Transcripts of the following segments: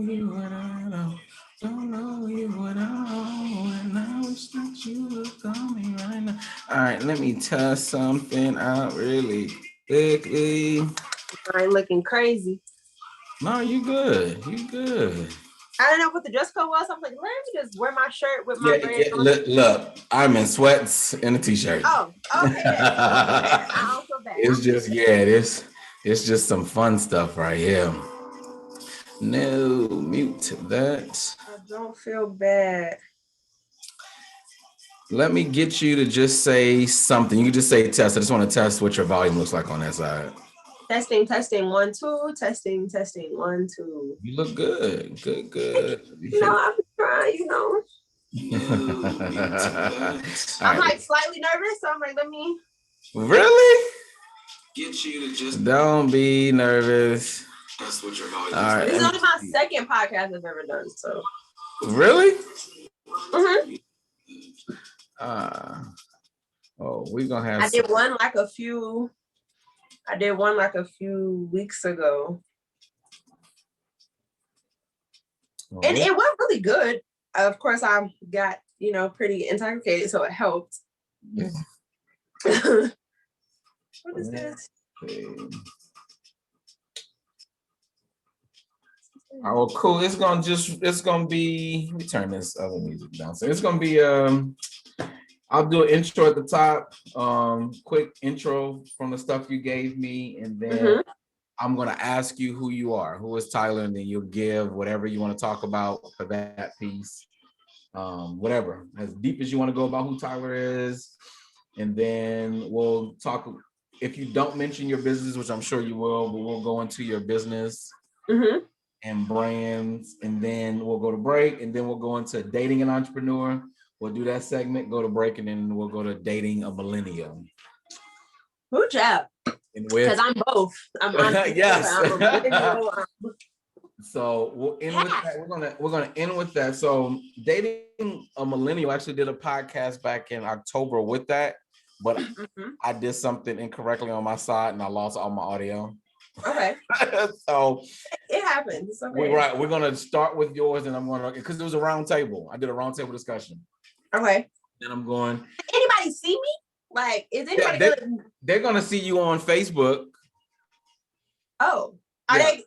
know you what I know. Don't know you what I know. And I wish that you would call me right now. All right, let me test something out really quickly. I ain't looking crazy. No, you good. You good. I don't know what the dress code was. I'm like, let me just wear my shirt with my braids on. Look, I'm in sweats and a t-shirt. Oh, okay. I don't feel bad. It's just, it's just some fun stuff right here. No, mute that. I don't feel bad. Let me get you to just say something. You can just say test. I just want to test what your volume looks like on that side. Testing, 1, 2. Testing, 1, 2. You look good. Good. I'm trying, I'm like slightly nervous, so I'm like, let me. Really? Get you to just don't be nervous. That's what your volume. All right. This is only my second podcast I've ever done, so. Really? Mm-hmm. We're gonna have. I did one like a few weeks ago. And it went really good. Of course, I got, pretty intoxicated, so it helped. Yeah. What is this? Oh, cool. It's gonna be, let me turn this other music down. So it's gonna be I'll do an intro at the top, quick intro from the stuff you gave me, and then I'm gonna ask you who you are, who is Tyler, and then you'll give whatever you want to talk about for that piece. Whatever, as deep as you want to go about who Tyler is, and then we'll talk. If you don't mention your business, which I'm sure you will, but we'll go into your business and brands, and then we'll go to break, and then we'll go into dating an entrepreneur. We'll do that segment, go to break, and then we'll go to dating a millennial. Good job. Because I'm both. I'm yes. I'm a millennial. So we'll end with that. We're gonna end with that. So dating a millennial, actually did a podcast back in October with that, but I did something incorrectly on my side and I lost all my audio. Okay. So it happens. It's okay. We're gonna start with yours, and I'm gonna, because it was a round table. I did a round table discussion. Okay. Then I'm going. Did anybody see me? Like, is anybody they're gonna see you on Facebook. Oh. Are they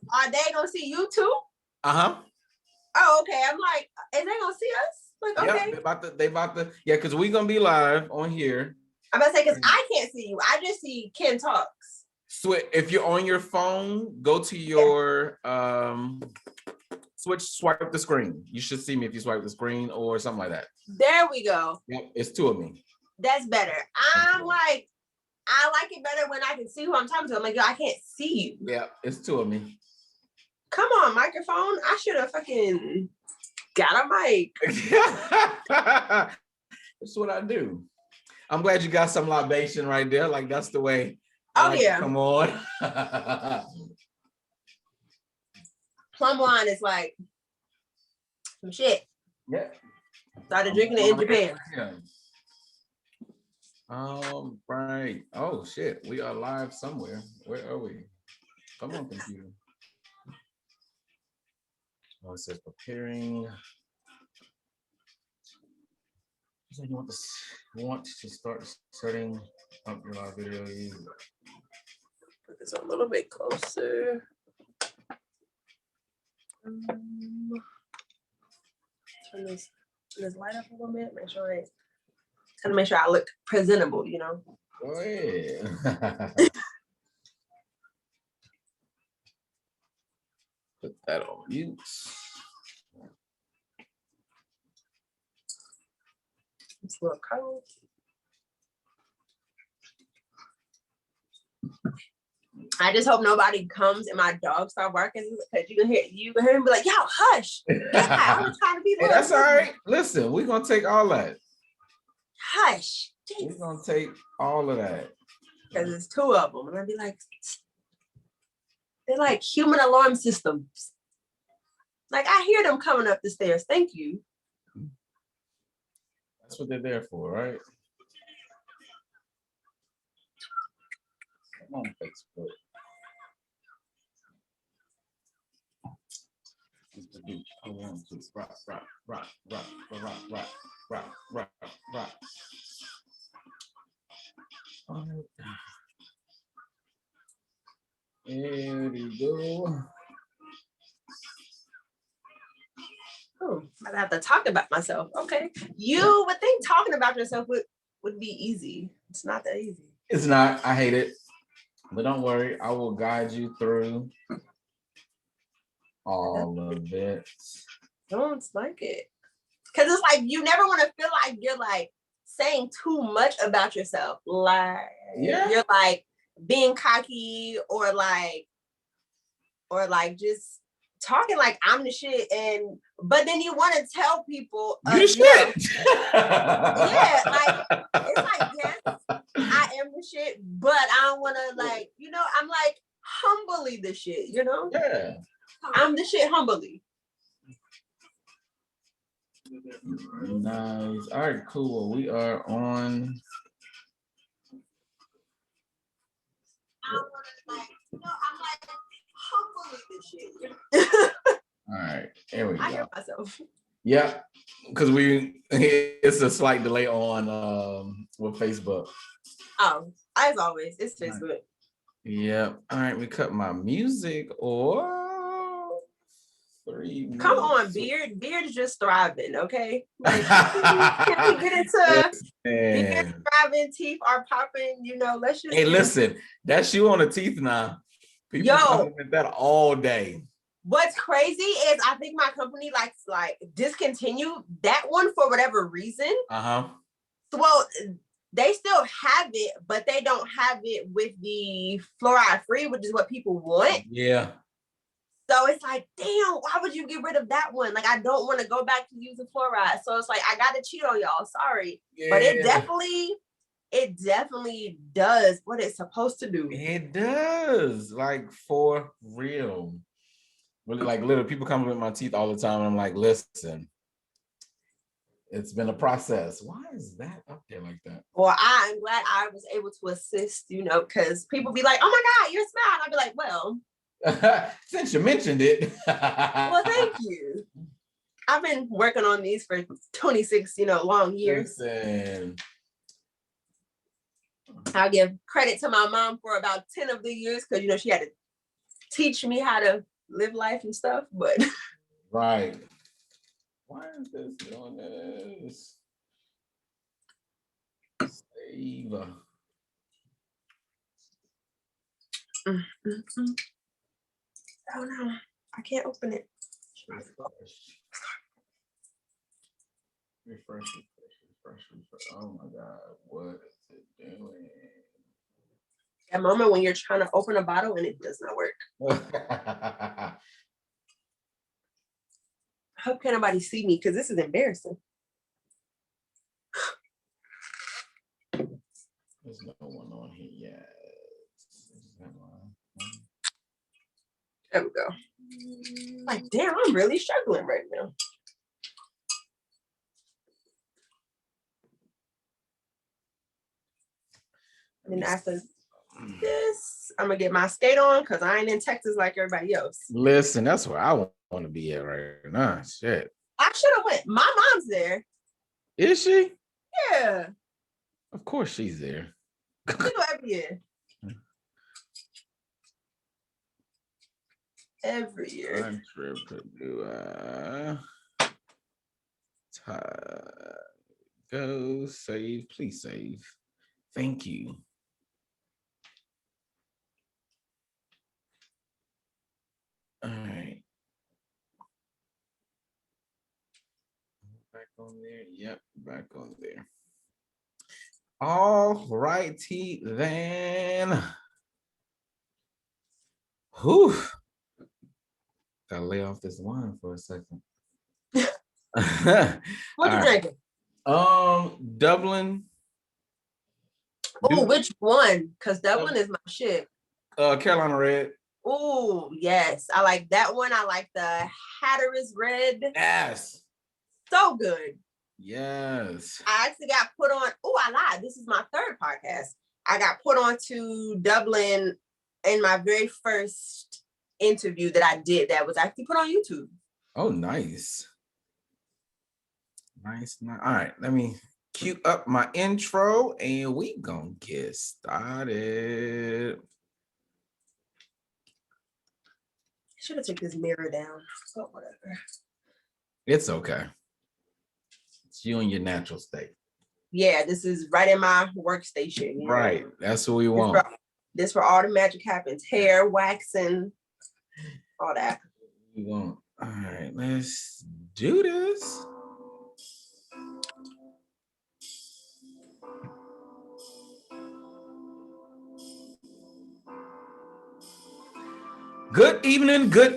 gonna see you too? Oh, okay. I'm like, is they gonna see us? Like, okay. Yeah, they about to, because we're gonna be live on here. I'm about to say, because I can't see you. I just see KennTalks. So if you're on your phone, go to your swipe the screen. You should see me if you swipe the screen or something like that. There we go. Yep, it's two of me. That's better. I'm like, I like it better when I can see who I'm talking to. I'm like, yo, I can't see you. Yeah, it's two of me. Come on, microphone. I should have fucking got a mic. That's what I do. I'm glad you got some libation right there. Like, that's the way. Come on. Plum wine is like some shit. Yeah. Started drinking it in Japan. Yeah. Right. Oh shit. We are live somewhere. Where are we? Come on, computer. Oh, it says preparing. So you want to start setting up your live video. Put this a little bit closer. Turn this light up a little bit. Make sure I look presentable, Oh yeah. Put that on mute. It's a little cold. I just hope nobody comes and my dog start barking, because you can hear him be like, yo, hush. Yeah, I was trying to be Hey, that's all right. Listen, we're gonna take all that. Hush. We're gonna take all of that. Because there's two of them. And I'd be like, they're like human alarm systems. Like, I hear them coming up the stairs. Thank you. That's what they're there for, right? Come on, Facebook. to do. I want to rock, rock, rock, rock, rock, rock, rock, rock, rock. All right. There we go. Oh, I have to talk about myself. Okay. You would think talking about yourself would be easy. It's not that easy. It's not. I hate it. But don't worry. I will guide you through all of it. Don't like it. Because it's like you never want to feel like you're like saying too much about yourself. Like you're like being cocky or like just talking like I'm the shit, but then you want to tell people you the shit. Yeah, like it's like, yes, I am the shit, but I don't want to like, I'm like humbly the shit, Yeah. I'm the shit humbly. Nice. All right, cool. We are on. I'm like humbly the shit. All right, there we go. I hear myself. Yeah, because it's a slight delay on with Facebook. Oh, as always, it's Facebook. Right. Yeah. All right, we cut my music or 3 minutes. Come on, Beard. Beard is just thriving, okay? Like, can we get into Beard thriving, teeth are popping, let's just. Hey, listen, that's you on the teeth now. People compliment that all day. What's crazy is I think my company likes discontinue that one for whatever reason. Uh-huh. Well, they still have it, but they don't have it with the fluoride free, which is what people want. Yeah. So it's like, damn, why would you get rid of that one? Like, I don't want to go back to using fluoride. So it's like, I got to cheat on y'all. Sorry. Yeah. But it definitely does what it's supposed to do. It does. Like, for real. Really, like, literally, people come with my teeth all the time. And I'm like, listen, it's been a process. Why is that up there like that? Well, I'm glad I was able to assist, because people be like, oh my God, you're smart. I'll be like, well. Since you mentioned it. Well, thank you. I've been working on these for 26, long years. Listen. I'll give credit to my mom for about 10 of the years because, she had to teach me how to live life and stuff, but. Right. Why is this doing this? Save. Oh no, I can't open it. Refresh. Oh my God, what is it doing? That moment when you're trying to open a bottle and it does not work. I hope can't nobody see me because this is embarrassing. There's no one on here yet. There we go. Like, damn, I'm really struggling right now. And then after this, I'm gonna get my skate on because I ain't in Texas like everybody else. Listen, that's where I want to be at right now. Shit. I should have went. My mom's there. Is she? Yeah. Of course she's there. She go every year. Every year. Entrepreneur. Go save. Please save. Thank you. All right. Back on there. Yep, back on there. All righty then. Whew. Gotta lay off this wine for a second. What you drinking? Dublin. Oh, which one? Because Dublin is my shit. Carolina Red. Oh, yes. I like that one. I like the Hatteras Red. Yes. So good. Yes. I actually got put on. Oh, I lied. This is my third podcast. I got put on to Dublin in my very first interview that I did that was actually put on YouTube. Oh, nice. Nice. All right, let me cue up my intro and we gonna get started. I should have took this mirror down. So whatever. It's okay. It's you in your natural state. Yeah, this is right in my workstation. Right. That's what we want. This where all the magic happens. Hair, waxing, all that. We want. All right, let's do this. Good evening, good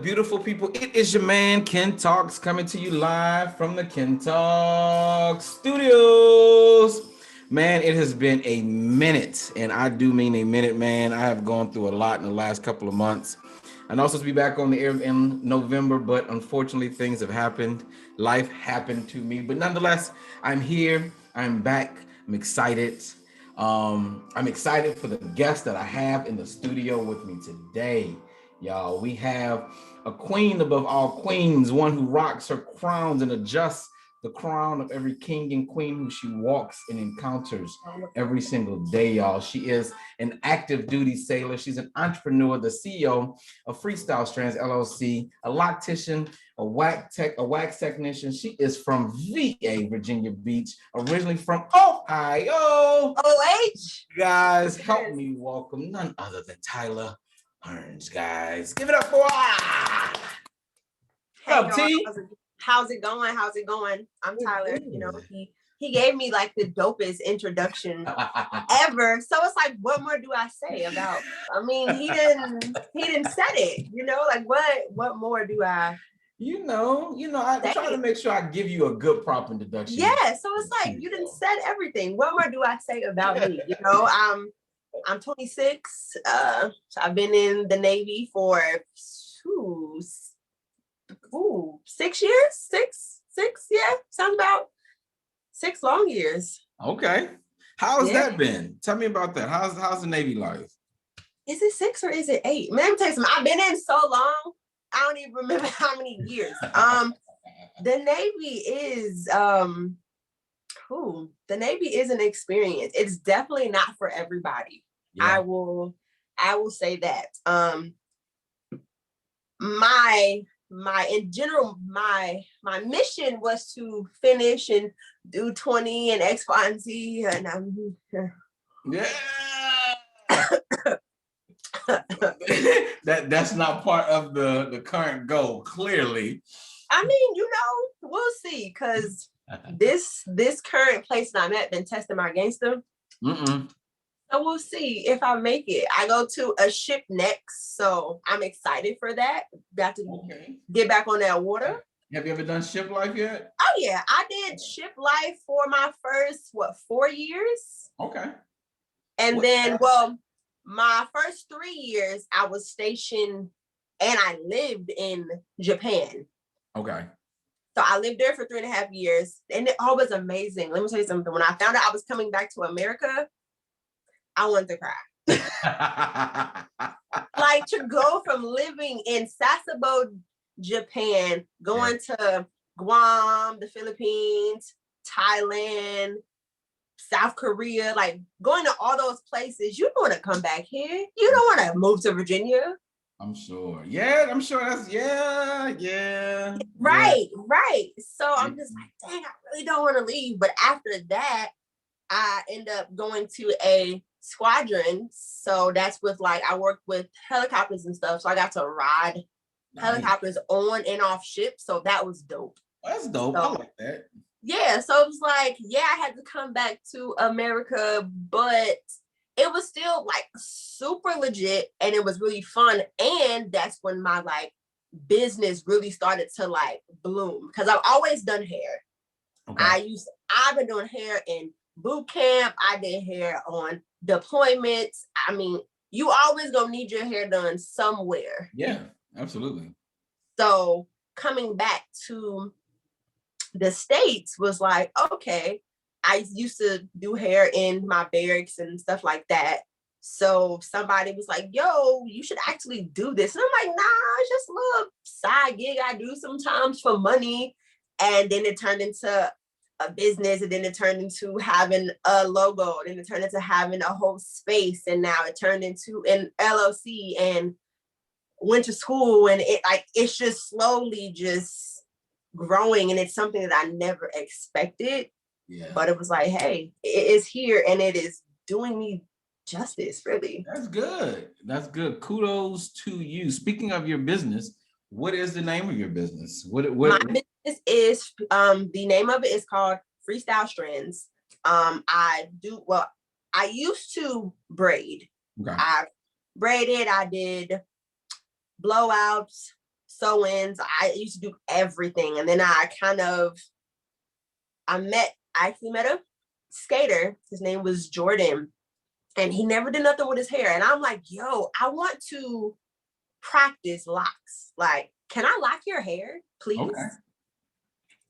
beautiful people. It is your man KennTalks coming to you live from the KennTalks studios. Man, it has been a minute, and I do mean a minute, man. I have gone through a lot in the last couple of months. I'm supposed to be back on the air in November, but unfortunately things have happened. Life happened to me, but nonetheless, I'm here. I'm back. I'm excited. I'm excited for the guest that I have in the studio with me today, y'all. We have a queen above all queens, one who rocks her crowns and adjusts the crown of every king and queen who she walks and encounters every single day, y'all. She is an active duty sailor. She's an entrepreneur, the CEO of Freestyle Strands LLC, a loctician, a wax technician. She is from VA, Virginia Beach, originally from Ohio. OH. Guys, help me welcome none other than Tyler Hearn, guys. Give it up for her. Hey, up, T? How's it going? How's it going? I'm Tyler. You know, he gave me like the dopest introduction ever. So it's like, what more do I say about? I mean, he didn't set it. You know, like what more do I? You know, I try to make sure I give you a good prop introduction. Yeah. So it's like you didn't set everything. What more do I say about me? You know, I'm 26. So I've been in the Navy for 6 years. Six, yeah, sounds about 6 long years. Okay. How's that been? Tell me about that. How's the Navy life? Is it 6 or is it 8? Man, let me tell you something. I've been in so long, I don't even remember how many years. The Navy is the Navy is an experience. It's definitely not for everybody. Yeah. I will say that. My mission was to finish and do 20 and X, Y, and Z, and I'm that's not part of the current goal, clearly. I mean, we'll see, because this current place that I'm at been testing my gangster. So we'll see if I make it. I go to a ship next, so I'm excited for that. Got to get back on that water. Have you ever done ship life yet? Oh yeah, I did ship life for my first 4 years. Okay. And my first 3 years I was stationed and I lived in Japan. Okay. So I lived there for 3.5 years, and it all was amazing. Let me tell you something. When I found out I was coming back to America, I wanted to cry. Like, to go from living in Sasebo, Japan, going to Guam, the Philippines, Thailand, South Korea, like going to all those places, you don't want to come back here. You don't want to move to Virginia. I'm sure. Yeah, I'm sure that's Right. So I'm just like, dang, I really don't want to leave. But after that, I end up going to a squadron. So that's with I worked with helicopters and stuff. So I got to ride helicopters on and off ships. So that was dope. That's dope. So, I like that. Yeah. So it was like, I had to come back to America, but it was still super legit and it was really fun. And that's when my business really started to bloom, because I've always done hair. Okay. I've been doing hair in boot camp. I did hair on deployments. I mean, you always gonna need your hair done somewhere. Yeah, absolutely. So coming back to the States was like, okay, I used to do hair in my barracks and stuff like that. So somebody was like, yo, you should actually do this. And I'm like, nah, it's just a little side gig I do sometimes for money. And then it turned into a business, and then it turned into having a logo, and then it turned into having a whole space. And now it turned into an LLC and went to school. And it's just slowly just growing. And it's something that I never expected. Yeah. But it was like, hey, it is here and it is doing me justice, really. That's good. That's good. Kudos to you. Speaking of your business, what is the name of your business? My business is the name of it is called Freestyle Strands. I used to braid. Okay. I braided, I did blowouts, sew-ins. I used to do everything. And then I actually met a skater. His name was Jordan. And he never did nothing with his hair. And I'm like, yo, I want to practice locks. Like, can I lock your hair, please? Okay.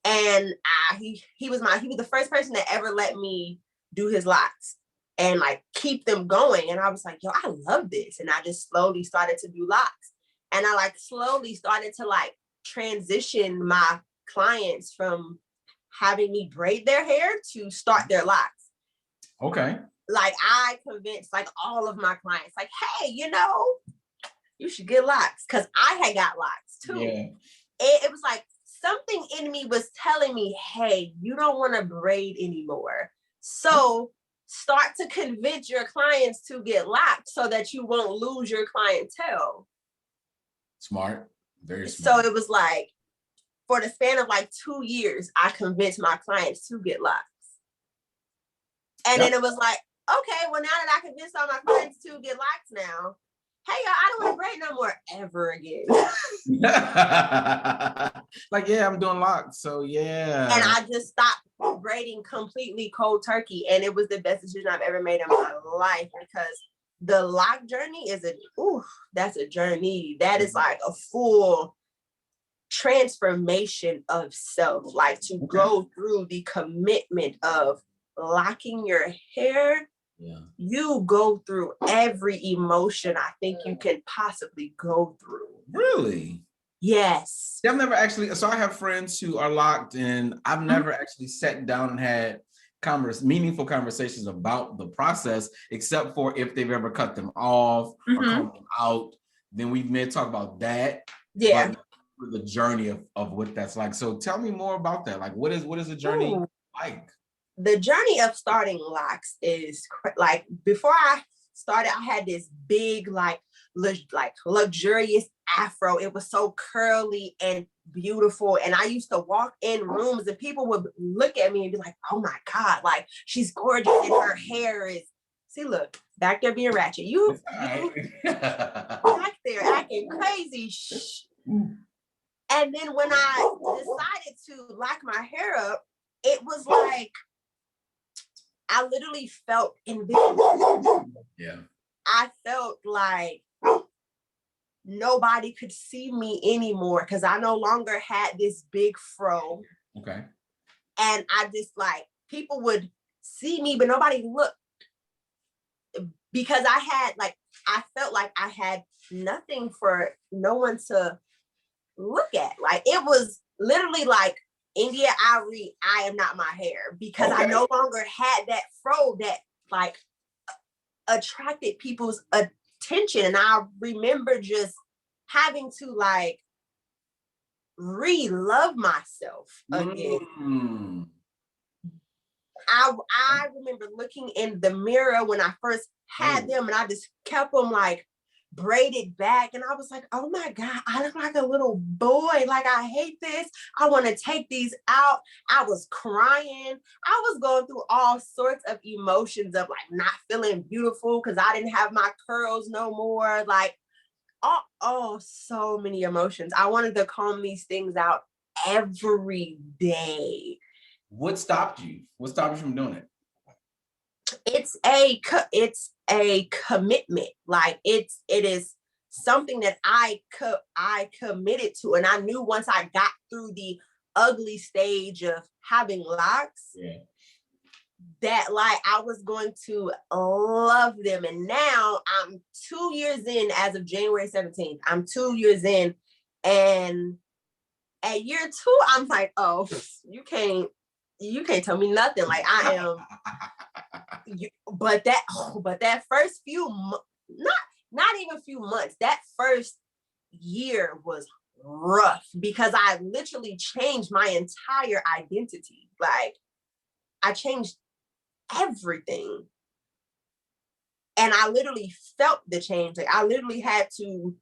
And he was the first person that ever let me do his locks and like keep them going. And I was like, yo, I love this. And I just slowly started to do locks. And I like slowly started to like transition my clients from having me braid their hair to start their locks. Okay. Like I convinced like all of my clients, like, hey, you should get locks, because I had got locks too. Yeah. It was like something in me was telling me, hey, you don't want to braid anymore. So start to convince your clients to get locks so that you won't lose your clientele. Smart. Very smart. So it was like, for the span of like 2 years, I convinced my clients to get locks. And then it was like, okay, well, now that I convinced all my clients to get locks now, hey, y'all, I don't want to braid no more ever again. Like, yeah, I'm doing locks, so yeah. And I just stopped braiding completely cold turkey. And it was the best decision I've ever made in my life, because the lock journey that's a journey. That is like a full transformation of self, like to go through the commitment of locking your hair. Yeah. You go through every emotion I think you can possibly go through. Really? Yes. I've never actually, so I have friends who are locked, and I've never actually sat down and had meaningful conversations about the process, except for if they've ever cut them off or cut them out. Then we may talk about that. Yeah. But the journey of what that's like. So tell me more about that. Like, what is the journey like? The journey of starting locks is like, before I started, I had this big, like luxurious afro. It was so curly and beautiful. And I used to walk in rooms and people would look at me and be like, oh my God, like she's gorgeous and her hair is, see, look, back there being ratchet. You back there acting crazy. Shh. And then when I decided to lock my hair up, it was like, I literally felt invisible. Yeah. I felt like nobody could see me anymore because I no longer had this big fro. Okay. And I just like, people would see me, but nobody looked, because I felt like I had nothing for no one to look at. Like, it was literally like India Irie, I am not my hair, because I no longer had that fro that like attracted people's attention. And I remember just having to like re-love myself again. I remember looking in the mirror when I first had them, and I just kept them like braided back, and I was like, oh my God, I look like a little boy. Like, I hate this. I want to take these out. I was crying. I was going through all sorts of emotions of like not feeling beautiful because I didn't have my curls no more. Like, so many emotions. I wanted to comb these things out every day. What stopped you? What stopped you from doing it? It's a commitment. Like, it is something that I committed to. And I knew once I got through the ugly stage of having locks, that like I was going to love them. And now I'm 2 years in as of January 17th. I'm 2 years in. And at year 2, I'm like, oh, you can't tell me nothing. Like I am, but that first few, not even few months, that first year was rough because I literally changed my entire identity. Like I changed everything. And I literally felt the change. Like I literally had to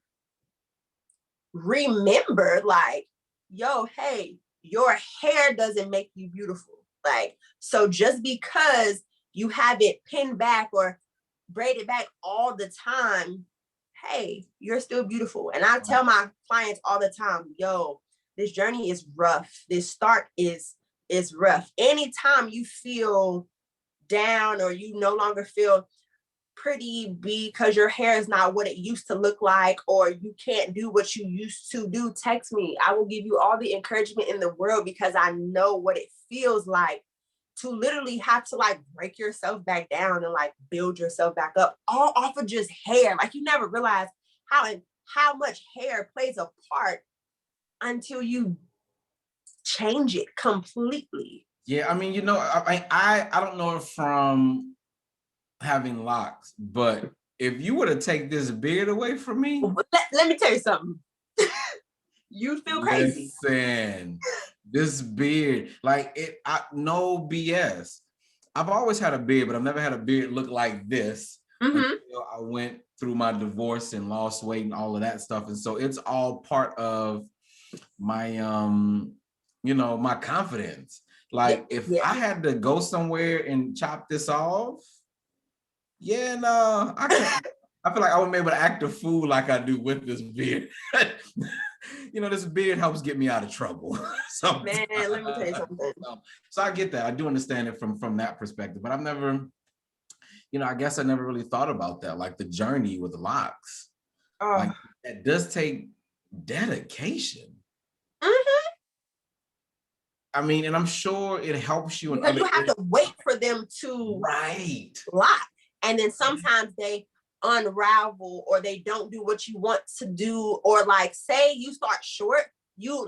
remember, like, yo, hey, your hair doesn't make you beautiful. Like, so just because you have it pinned back or braided back all the time, hey, you're still beautiful. And I tell my clients all the time, yo, this journey is rough. This start is rough. Anytime you feel down or you no longer feel pretty because your hair is not what it used to look like, or you can't do what you used to do, text me. I will give you all the encouragement in the world because I know what it feels like to literally have to like break yourself back down and like build yourself back up all off of just hair. Like you never realize how much hair plays a part until you change it completely. Yeah, I mean, you know, I don't know from having locks, but if you were to take this beard away from me, let me tell you something. You'd feel crazy. Listen, this beard, like no BS. I've always had a beard, but I've never had a beard look like this until I went through my divorce and lost weight and all of that stuff. And so it's all part of my, you know, my confidence. Like if I had to go somewhere and chop this off, yeah, no, I feel like I wouldn't be able to act a fool like I do with this beard. You know, this beard helps get me out of trouble. So, man, let me tell you something. So I get that. I do understand it from that perspective, but I've never, you know, I guess I never really thought about that, like the journey with locks. Like that does take dedication. I mean, and I'm sure it helps you. Because you have to wait for them to lock. And then sometimes they unravel or they don't do what you want to do. Or like, say you start short, you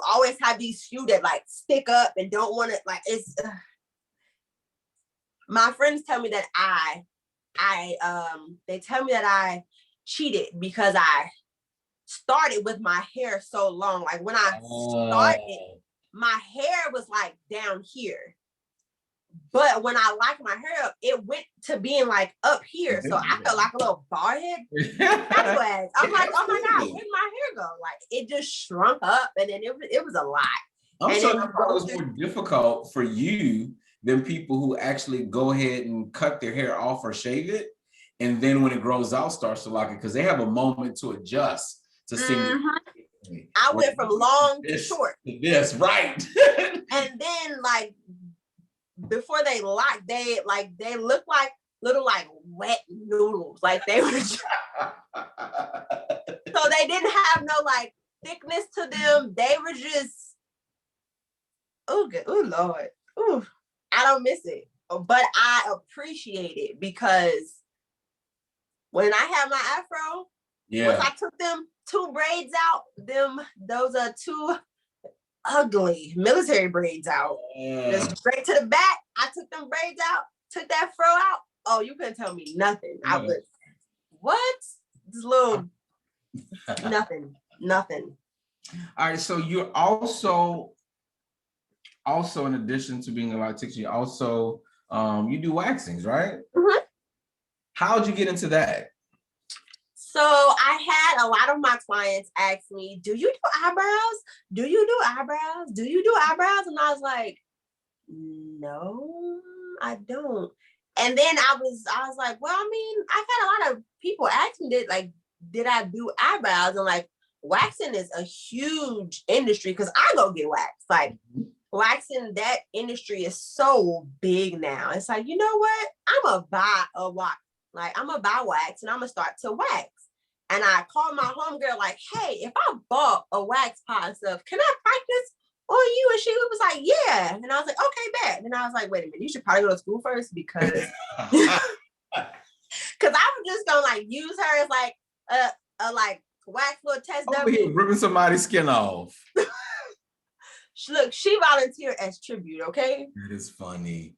always have these few that like stick up and don't want to, like, it's, my friends tell me that they tell me that I cheated because I started with my hair so long. Like when I started, my hair was like down here. But when I locked my hair up, it went to being like up here. So I felt like a little bald head. Anyways, I'm like, oh my God, where'd my hair go? Like it just shrunk up and then it was a lot. I'm sure that probably was more difficult for you than people who actually go ahead and cut their hair off or shave it. And then when it grows out, starts to lock it because they have a moment to adjust to see. I went from long to short. Yes, right. And then like before they lock, they look like little like wet noodles. Like they were just, so they didn't have no like thickness to them. They were just, oh good, oh Lord. Ooh, I don't miss it. But I appreciate it because when I had my afro, once I took them 2 braids out, those are 2 ugly military braids out. Just straight to the back. I took them braids out, took that fro out. Oh, you couldn't tell me nothing. I was, what? This little nothing. All right, so you're also in addition to being a loctician, you also you do waxings, right? How'd you get into that? So I had a lot of my clients ask me, do you do eyebrows? Do you do eyebrows? Do you do eyebrows? And I was like, no, I don't. And then I was like, well, I mean, I've had a lot of people ask me that, did I do eyebrows? And like, waxing is a huge industry because I go get waxed. Like waxing, that industry is so big now. It's like, you know what? I'm gonna buy a wax. Like I'm gonna buy wax and I'm gonna start to wax. And I called my homegirl like, hey, if I bought a wax pot and stuff, can I practice on you? And she was like, yeah. And I was like, okay, bet. And I was like, wait a minute, you should probably go to school first because I was just gonna like use her as like a like wax little test dummy. Ripping somebody's skin off. Look, she volunteered as tribute, okay? That is funny.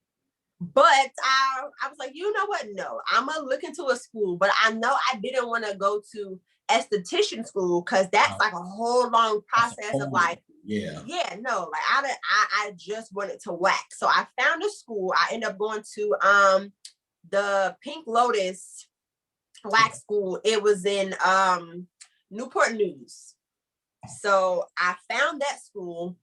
But I was like, you know what? No, I'm gonna look into a school, but I know I didn't want to go to esthetician school because that's like a whole long process of like, no, like I just wanted to wax. So I found a school. I ended up going to the Pink Lotus wax school. It was in Newport News. So I found that school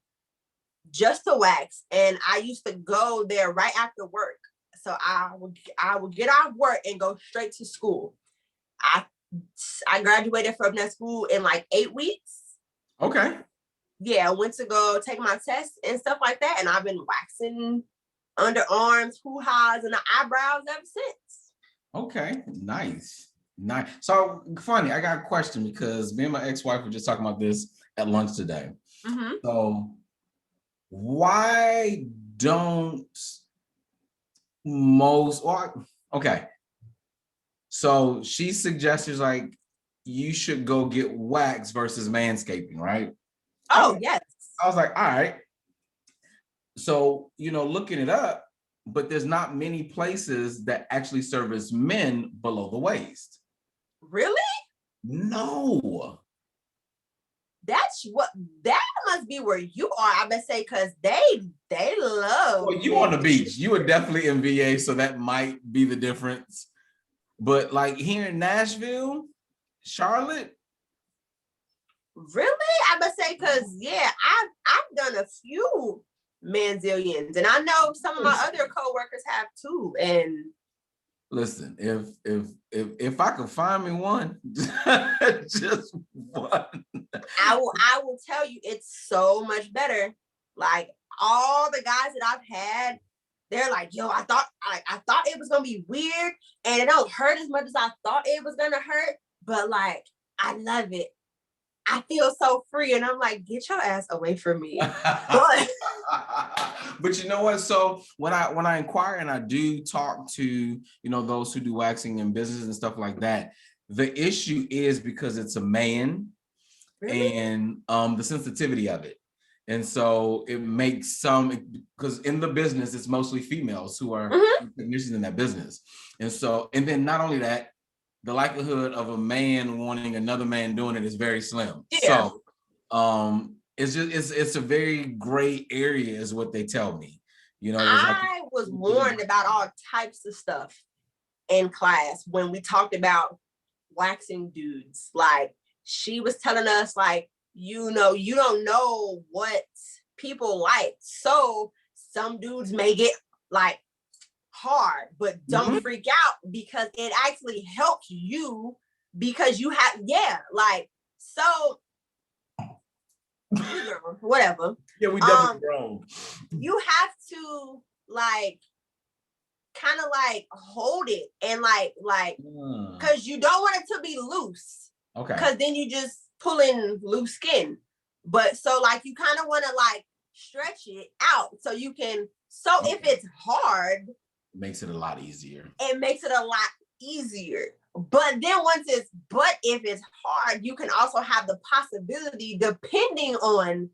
just to wax, and I used to go there right after work. So I would get off work and go straight to school. I graduated from that school in like 8 weeks. Okay. Yeah, I went to go take my test and stuff like that, and I've been waxing underarms, hoo-has, and the eyebrows ever since. Okay, nice. So funny, I got a question because me and my ex-wife were just talking about this at lunch today. Mm-hmm. So why don't okay. So she suggested like you should go get wax versus manscaping, right? Oh, yes. I was like, all right. So, looking it up, but there's not many places that actually service men below the waist. Really? No. That must be where you are. I would say because they love. Well, you on the beach. You were definitely in VA, so that might be the difference. But like here in Nashville, Charlotte. Really? I would say because I've done a few manzillions, and I know some of my other coworkers have too. And listen, if I could find me one, just one, I will tell you, it's so much better. Like all the guys that I've had, they're like, yo, I thought it was gonna be weird, and it don't hurt as much as I thought it was gonna hurt. But like, I love it. I feel so free, and I'm like, get your ass away from me. But you know what? So when I inquire and I do talk to those who do waxing in business and stuff like that, the issue is because it's a man, really? And the sensitivity of it. And so it makes because in the business, it's mostly females who are technicians in that business. And then not only that, the likelihood of a man wanting another man doing it is very slim. Yeah. So it's a very gray area is what they tell me. I was warned about all types of stuff in class when we talked about waxing dudes. Like she was telling us like, you don't know what people like. So some dudes may get like hard, but don't freak out because it actually helps you because you have so whatever. Yeah, we definitely grown. You have to like kind of like hold it and like because you don't want it to be loose. Okay. Because then you just pull in loose skin. But so like you kind of want to like stretch it out so you can. So if it's hard, it makes it a lot easier. It makes it a lot easier. But then if it's hard, you can also have the possibility, depending on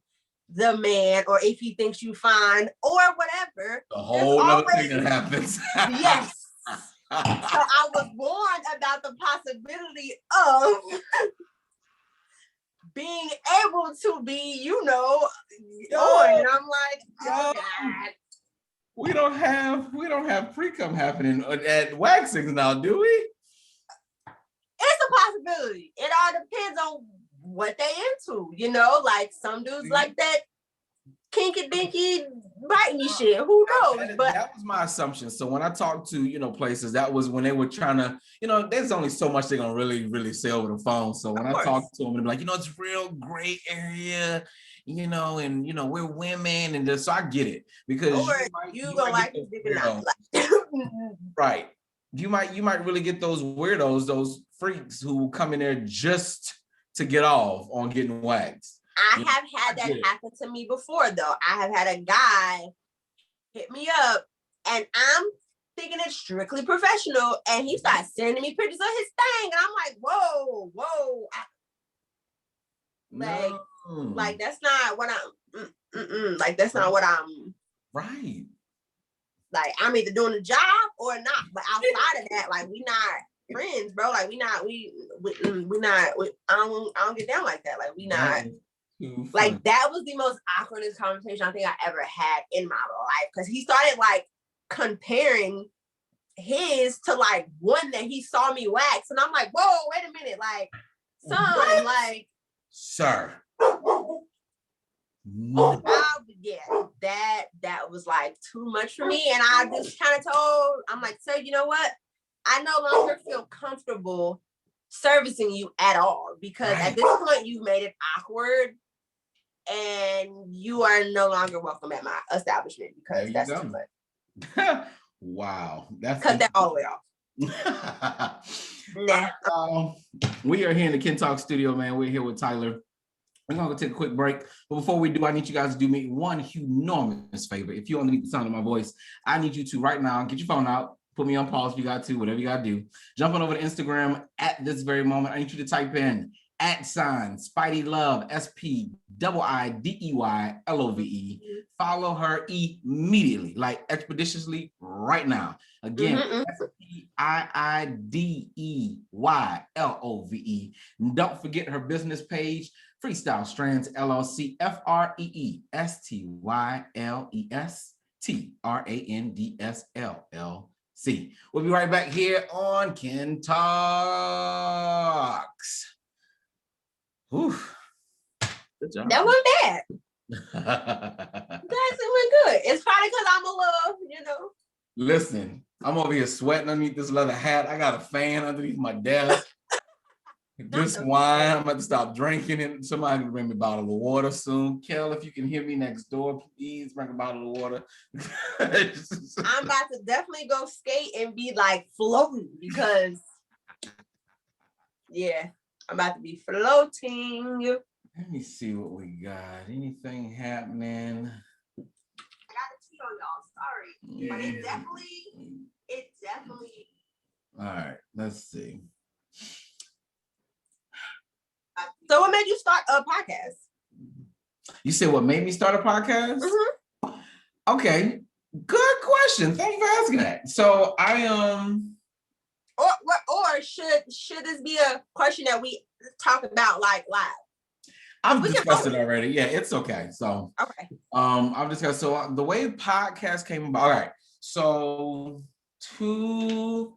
the man or if he thinks you fine or whatever. The whole other thing that happens. Yes. So I was warned about the possibility of being able to be, and I'm like, oh God. We don't have pre-cum happening at waxings now, do we? It's a possibility. It all depends on what they into, like some dudes like that kinky dinky bitey shit. Who knows? But that was my assumption. So when I talked to, places, that was when they were trying to, there's only so much they're gonna really, really say over the phone. So when I talked to them, they're like, it's real gray area, and we're women, and so I get it because you gonna like right. You might really get those weirdos, those freaks who come in there just to get off on getting waxed. I have had that happen to me before, though. I have had a guy hit me up, and I'm thinking it's strictly professional, and he starts sending me pictures of his thing, and I'm like, whoa. Like that's not what I'm. Like that's not what I'm. Right. Like I'm either doing the job or not. But outside of that, like we not friends, bro. Like we not. I don't get down like that. Like we not. Like that was the most awkwardest conversation I think I ever had in my life, because he started like comparing his to like one that he saw me wax, and I'm like, whoa, wait a minute, like, son, what? Like, sir. No. That was like too much for me, and I just kind of I'm like, sir, you know what? I no longer feel comfortable servicing you at all, because at this point you've made it awkward. And you are no longer welcome at my establishment, because that's too much. Wow. Cut that all the way off. Nah. We are here in the KennTalks studio, man. We're here with Tyler. We're going to take a quick break. But before we do, I need you guys to do me one enormous favor. If you only need the sound of my voice, I need you to right now get your phone out, put me on pause if you got to, whatever you got to do. Jump on over to Instagram at this very moment. I need you to type in @Spidey Love, SPIDEYLOVE. Follow her immediately, like expeditiously right now. Again, SPIIDEYLOVE. Don't forget her business page, Freestyle Strands LLC, FREESTYLES TRANDS LLC. We'll be right back here on KennTalks. Whew. Good job. That wasn't bad. It went good. It's probably because I'm a little, Listen, I'm over here sweating underneath this leather hat. I got a fan underneath my desk. This wine, I'm about to stop drinking it. Somebody can bring me a bottle of water soon. Kel, if you can hear me next door, please bring a bottle of water. I'm about to definitely go skate and be like floating, because I'm about to be floating. Let me see what we got. Anything happening? I got the tea on y'all. Sorry. Yeah. But it definitely. All right, let's see. So what made you start a podcast? You said what made me start a podcast? Mm-hmm. Okay, good question. Thank you for asking that. So or should this be a question that we talk about like live? I've discussed it already. Yeah, it's okay. So okay. I've discussed. So the way podcast came about. All right. So we're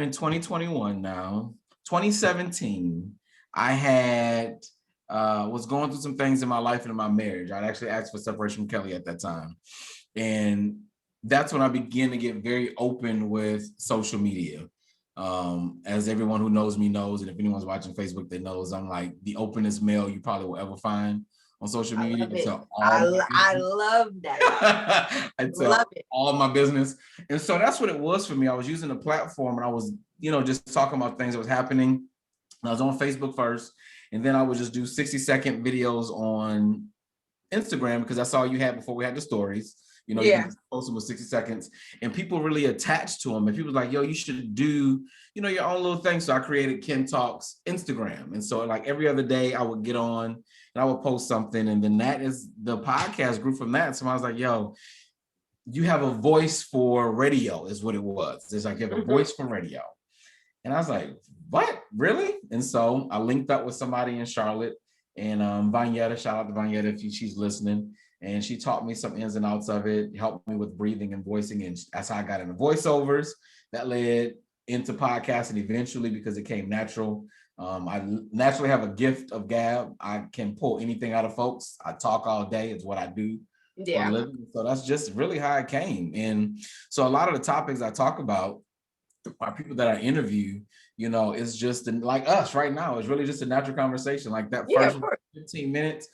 in 2021 now. 2017, I had was going through some things in my life and in my marriage. I'd actually asked for separation from Kelly at that time, and that's when I began to get very open with social media. As everyone who knows me knows, and if anyone's watching Facebook, they knows I'm like the openest male you probably will ever find on social media. I love that. I tell all my business. And so that's what it was for me. I was using a platform, and I was, just talking about things that was happening. And I was on Facebook first, and then I would just do 60-second videos on Instagram, because that's all you had before we had the stories. You can post them with 60 seconds, and people really attached to them. And people were like, yo, you should do, your own little thing. So I created KennTalks Instagram. And so like every other day I would get on and I would post something. And then that is the podcast grew from that. So I was like, yo, you have a voice for radio is what it was. It's like you have a voice for radio. And I was like, what? Really? And so I linked up with somebody in Charlotte, and Vanyetta, shout out to Vanyetta if she's listening. And she taught me some ins and outs of it, helped me with breathing and voicing. And that's how I got into voiceovers. That led into podcasting eventually, because it came natural. I naturally have a gift of gab. I can pull anything out of folks. I talk all day. It's what I do for a living. So that's just really how it came. And so a lot of the topics I talk about are people that I interview, it's just like us right now. It's really just a natural conversation. Like that first 15 minutes,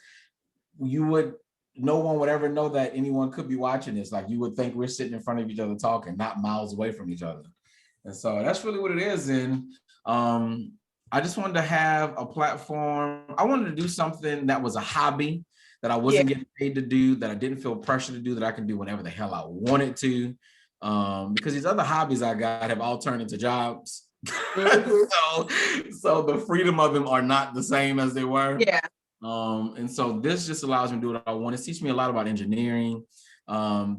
no one would ever know that anyone could be watching this. Like you would think we're sitting in front of each other talking, not miles away from each other. And so that's really what it is. And I just wanted to have a platform. I wanted to do something that was a hobby that I wasn't getting paid to do, that I didn't feel pressure to do, that I can do whenever the hell I wanted to. Because these other hobbies I got have all turned into jobs. So the freedom of them are not the same as they were. Yeah. And so this just allows me to do what I want. It's teaching me a lot about engineering.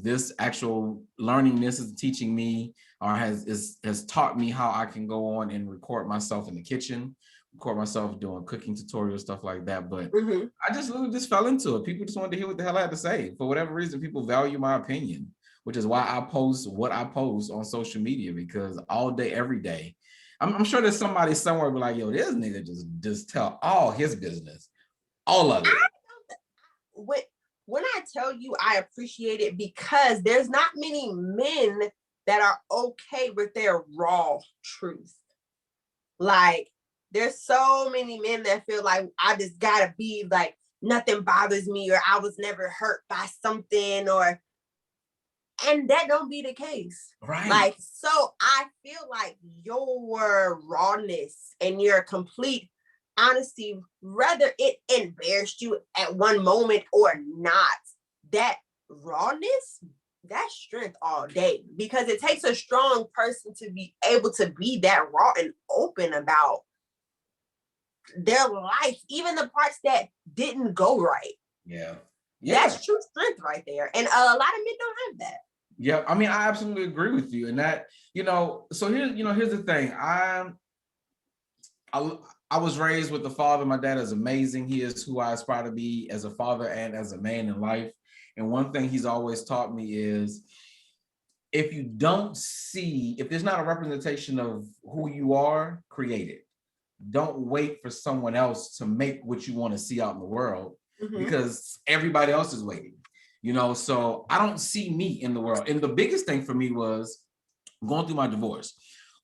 This actual learning this is teaching me, or has taught me how I can go on and record myself in the kitchen, record myself doing cooking tutorials, stuff like that. But I just literally just fell into it. People just wanted to hear what the hell I had to say. For whatever reason, people value my opinion, which is why I post what I post on social media, because all day, every day, I'm sure there's somebody somewhere be like, yo, this nigga just tell all his business. All of it. When I tell you I appreciate it, because there's not many men that are okay with their raw truth. Like, there's so many men that feel like I just gotta be like, nothing bothers me, or I was never hurt by something, and that don't be the case. Right. Like, so I feel like your rawness and your complete honesty, whether it embarrassed you at one moment or not, that rawness, that's strength all day, because it takes a strong person to be able to be that raw and open about their life, even the parts that didn't go right. Yeah. That's true strength right there. And a lot of men don't have that. Yeah, I mean, I absolutely agree with you. And that, so here's the thing. I was raised with a father. My dad is amazing. He is who I aspire to be as a father and as a man in life. And one thing he's always taught me is, if there's not a representation of who you are, create it. Don't wait for someone else to make what you want to see out in the world, because everybody else is waiting. So I don't see me in the world. And the biggest thing for me was going through my divorce,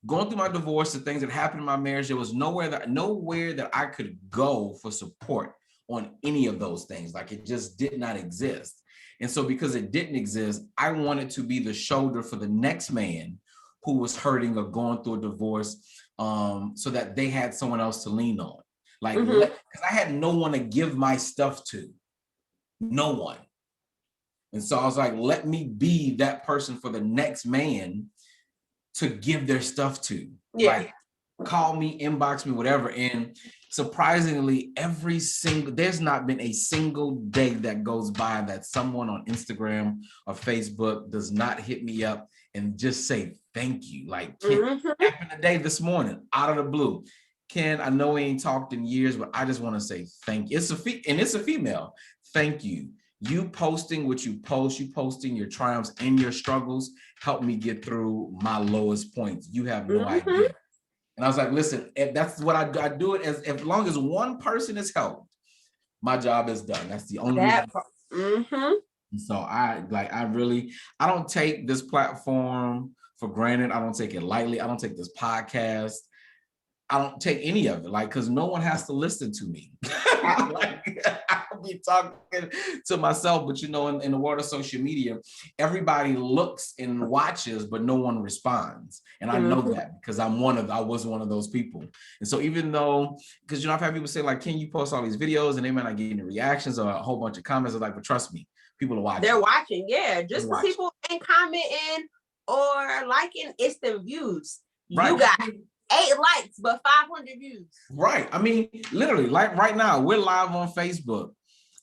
the things that happened in my marriage. There was nowhere that I could go for support on any of those things. Like, it just did not exist. And so because it didn't exist, I wanted to be the shoulder for the next man who was hurting or going through a divorce, so that they had someone else to lean on. Like, because I had no one to give my stuff to. No one. And so I was like, let me be that person for the next man to give their stuff to. Yeah. Like, call me, inbox me, whatever. And surprisingly, there's not been a single day that goes by that someone on Instagram or Facebook does not hit me up and just say thank you. Like, happened today, this morning, out of the blue. Ken, I know we ain't talked in years, but I just want to say thank you. It's a female. Thank you. You posting what you post, you posting your triumphs and your struggles helped me get through my lowest points. You have no idea. And I was like, listen, if that's what I do it as long as one person is helped, my job is done. That's the only reason. So I don't take this platform for granted. I don't take it lightly. I don't take this podcast. I don't take any of it, because no one has to listen to me. I'll be talking to myself, but in the world of social media, everybody looks and watches, but no one responds. And I know that because I was one of those people. And so even though, because I've had people say, like, can you post all these videos and they might not get any reactions or a whole bunch of comments? But trust me, people are watching. They're watching, yeah. Just because people ain't commenting or liking, it's the views. Right. You got 8 likes, but 500 views. Right. I mean, literally, like right now, we're live on Facebook.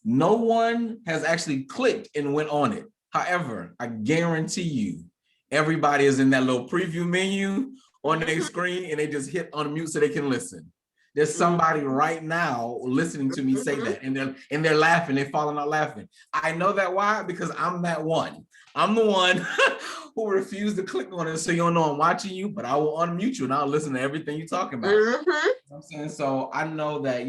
No one has actually clicked and went on it. However, I guarantee you, everybody is in that little preview menu on their screen and they just hit unmute so they can listen. There's somebody right now listening to me say that, and they're laughing. They're falling out laughing. I know that why? Because I'm that one. I'm the one who refused to click on it, so you don't know I'm watching you, but I will unmute you and I'll listen to everything you're talking about. You know what I'm saying? So I know that,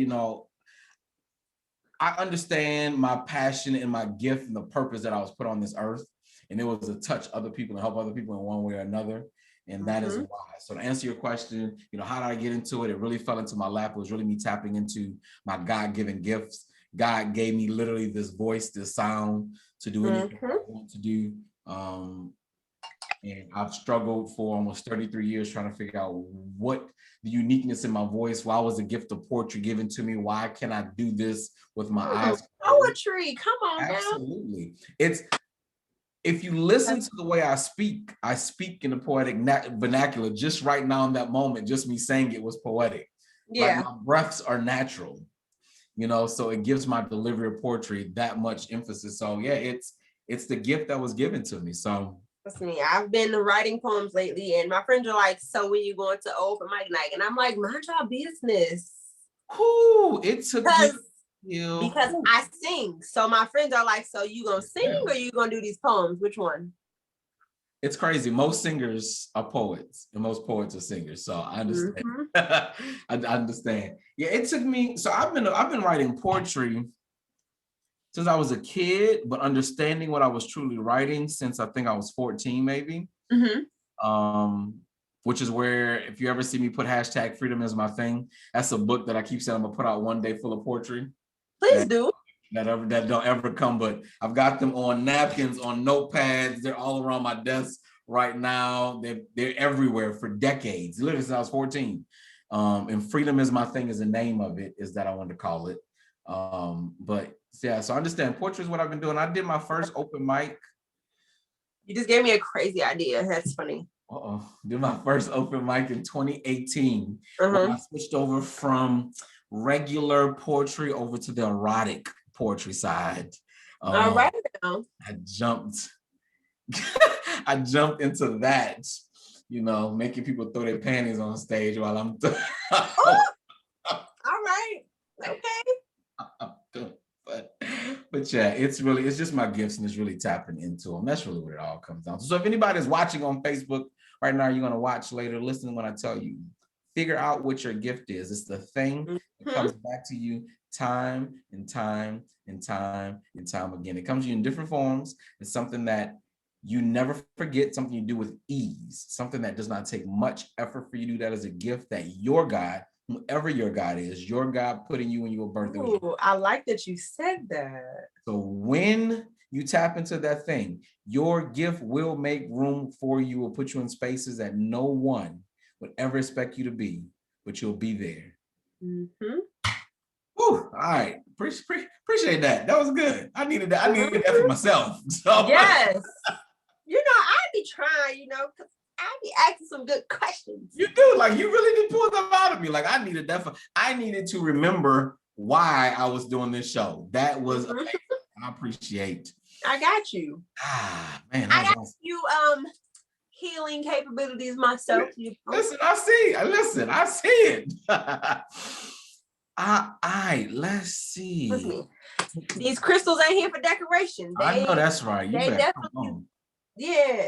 I understand my passion and my gift and the purpose that I was put on this earth. And it was to touch other people and help other people in one way or another. And that is why. So to answer your question, how did I get into it? It really fell into my lap. It was really me tapping into my God-given gifts. God gave me literally this voice, this sound to do anything I want to do. And I've struggled for almost 33 years trying to figure out what the uniqueness in my voice, why was the gift of poetry given to me? Why can I do this with my eyes closed? Poetry, come on now. Absolutely. It's, if you listen to the way I speak in the poetic vernacular. Just right now in that moment, just me saying it was poetic. Yeah. Like my breaths are natural, you know, so it gives my delivery of poetry that much emphasis. So yeah, it's the gift that was given to me. So that's me. I've been writing poems lately, and my friends are like, "So when you going to open mic night?" And I'm like, "Mind your business." It took because I sing. So my friends are like, "So you gonna sing or you gonna do these poems? Which one?" It's crazy. Most singers are poets, and most poets are singers. So I understand. I understand. Yeah, it took me. So I've been writing poetry since I was a kid, but understanding what I was truly writing since I think I was 14, maybe. Which is where, if you ever see me put hashtag freedom is my thing, that's a book that I keep saying I'm gonna put out one day full of poetry. Please do. That don't ever come, but I've got them on napkins, on notepads. They're all around my desk right now. They're everywhere for decades, literally since I was 14. And freedom is my thing is the name of it, is that I wanted to call it. But yeah, so I understand poetry is what I've been doing. I did my first open mic. You just gave me a crazy idea. That's funny. Did my first open mic in 2018. When I switched over from regular poetry over to the erotic poetry side. All right now. I jumped into that, you know, making people throw their panties on stage while I'm all right. Okay. But yeah, it's just my gifts, and it's really tapping into them. That's really what it all comes down to. So if anybody's watching on Facebook right now, you're going to watch later, listen when I tell you, figure out what your gift is. It's the thing that comes back to you time and time and time and time again. It comes to you in different forms. It's something that you never forget, something you do with ease, something that does not take much effort for you to do. That is a gift that your God, whoever your God is, your God put in you when you were birthed. Ooh, I like that you said that. So when you tap into that thing, your gift will make room for you, will put you in spaces that no one would ever expect you to be, but you'll be there. All right. Appreciate that. That was good. I needed that. I needed that for myself. So. Yes. You know, I be trying, you know, because I be asking some good questions. You do. Like, you really did pull them out of me. Like, I needed that. I needed to remember why I was doing this show. That was amazing. I appreciate. I got you. Man. I got awesome. You healing capabilities myself. Listen, I see it. All right, let's see. These crystals ain't here for decoration. I know that's right. You better definitely. Yeah.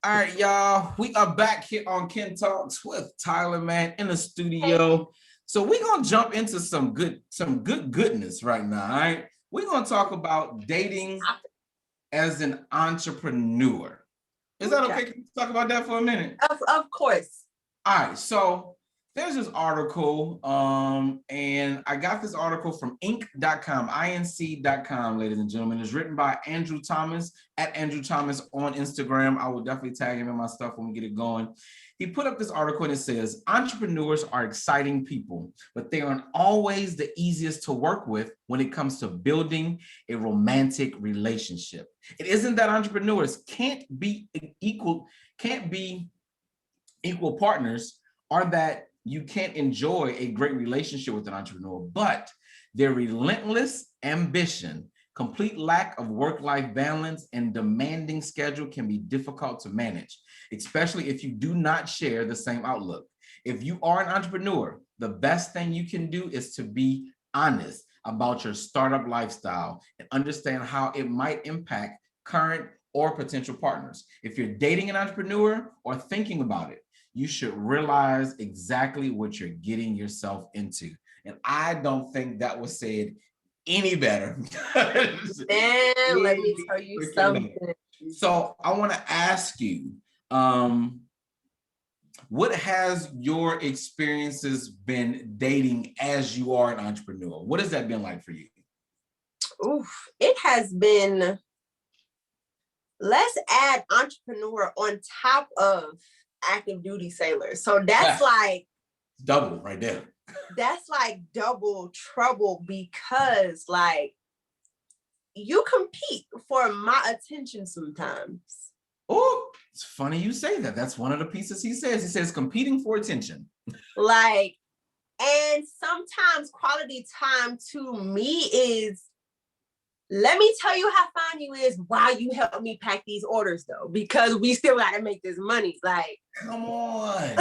All right, y'all. We are back here on KennTalks with Tyler, man, in the studio. Hey. So we're gonna jump into some good goodness right now. All right. We're gonna talk about dating as an entrepreneur. Is that okay? Can we talk about that for a minute? Of course. All right. So there's this article, and I got this article from inc.com, inc.com, ladies and gentlemen. It's written by Andrew Thomas, at Andrew Thomas on Instagram. I will definitely tag him in my stuff when we get it going. He put up this article and it says, entrepreneurs are exciting people, but they aren't always the easiest to work with when it comes to building a romantic relationship. It isn't that entrepreneurs can't be equal partners, or that you can't enjoy a great relationship with an entrepreneur, but their relentless ambition, complete lack of work-life balance, and demanding schedule can be difficult to manage, especially if you do not share the same outlook. If you are an entrepreneur, the best thing you can do is to be honest about your startup lifestyle and understand how it might impact current or potential partners. If you're dating an entrepreneur or thinking about it, you should realize exactly what you're getting yourself into. And I don't think that was said any better. Man, let me tell you something. So I want to ask you, what has your experiences been dating as you are an entrepreneur? What has that been like for you? Oof, it has been let's add entrepreneur on top of active duty sailor. So that's like double right there. That's like double trouble, because like you compete for my attention sometimes. Oh, it's funny you say that. That's one of the pieces he says. He says competing for attention. Like, and sometimes quality time to me is, let me tell you how fine you is while you help me pack these orders though, because we still got to make this money. Like, come on.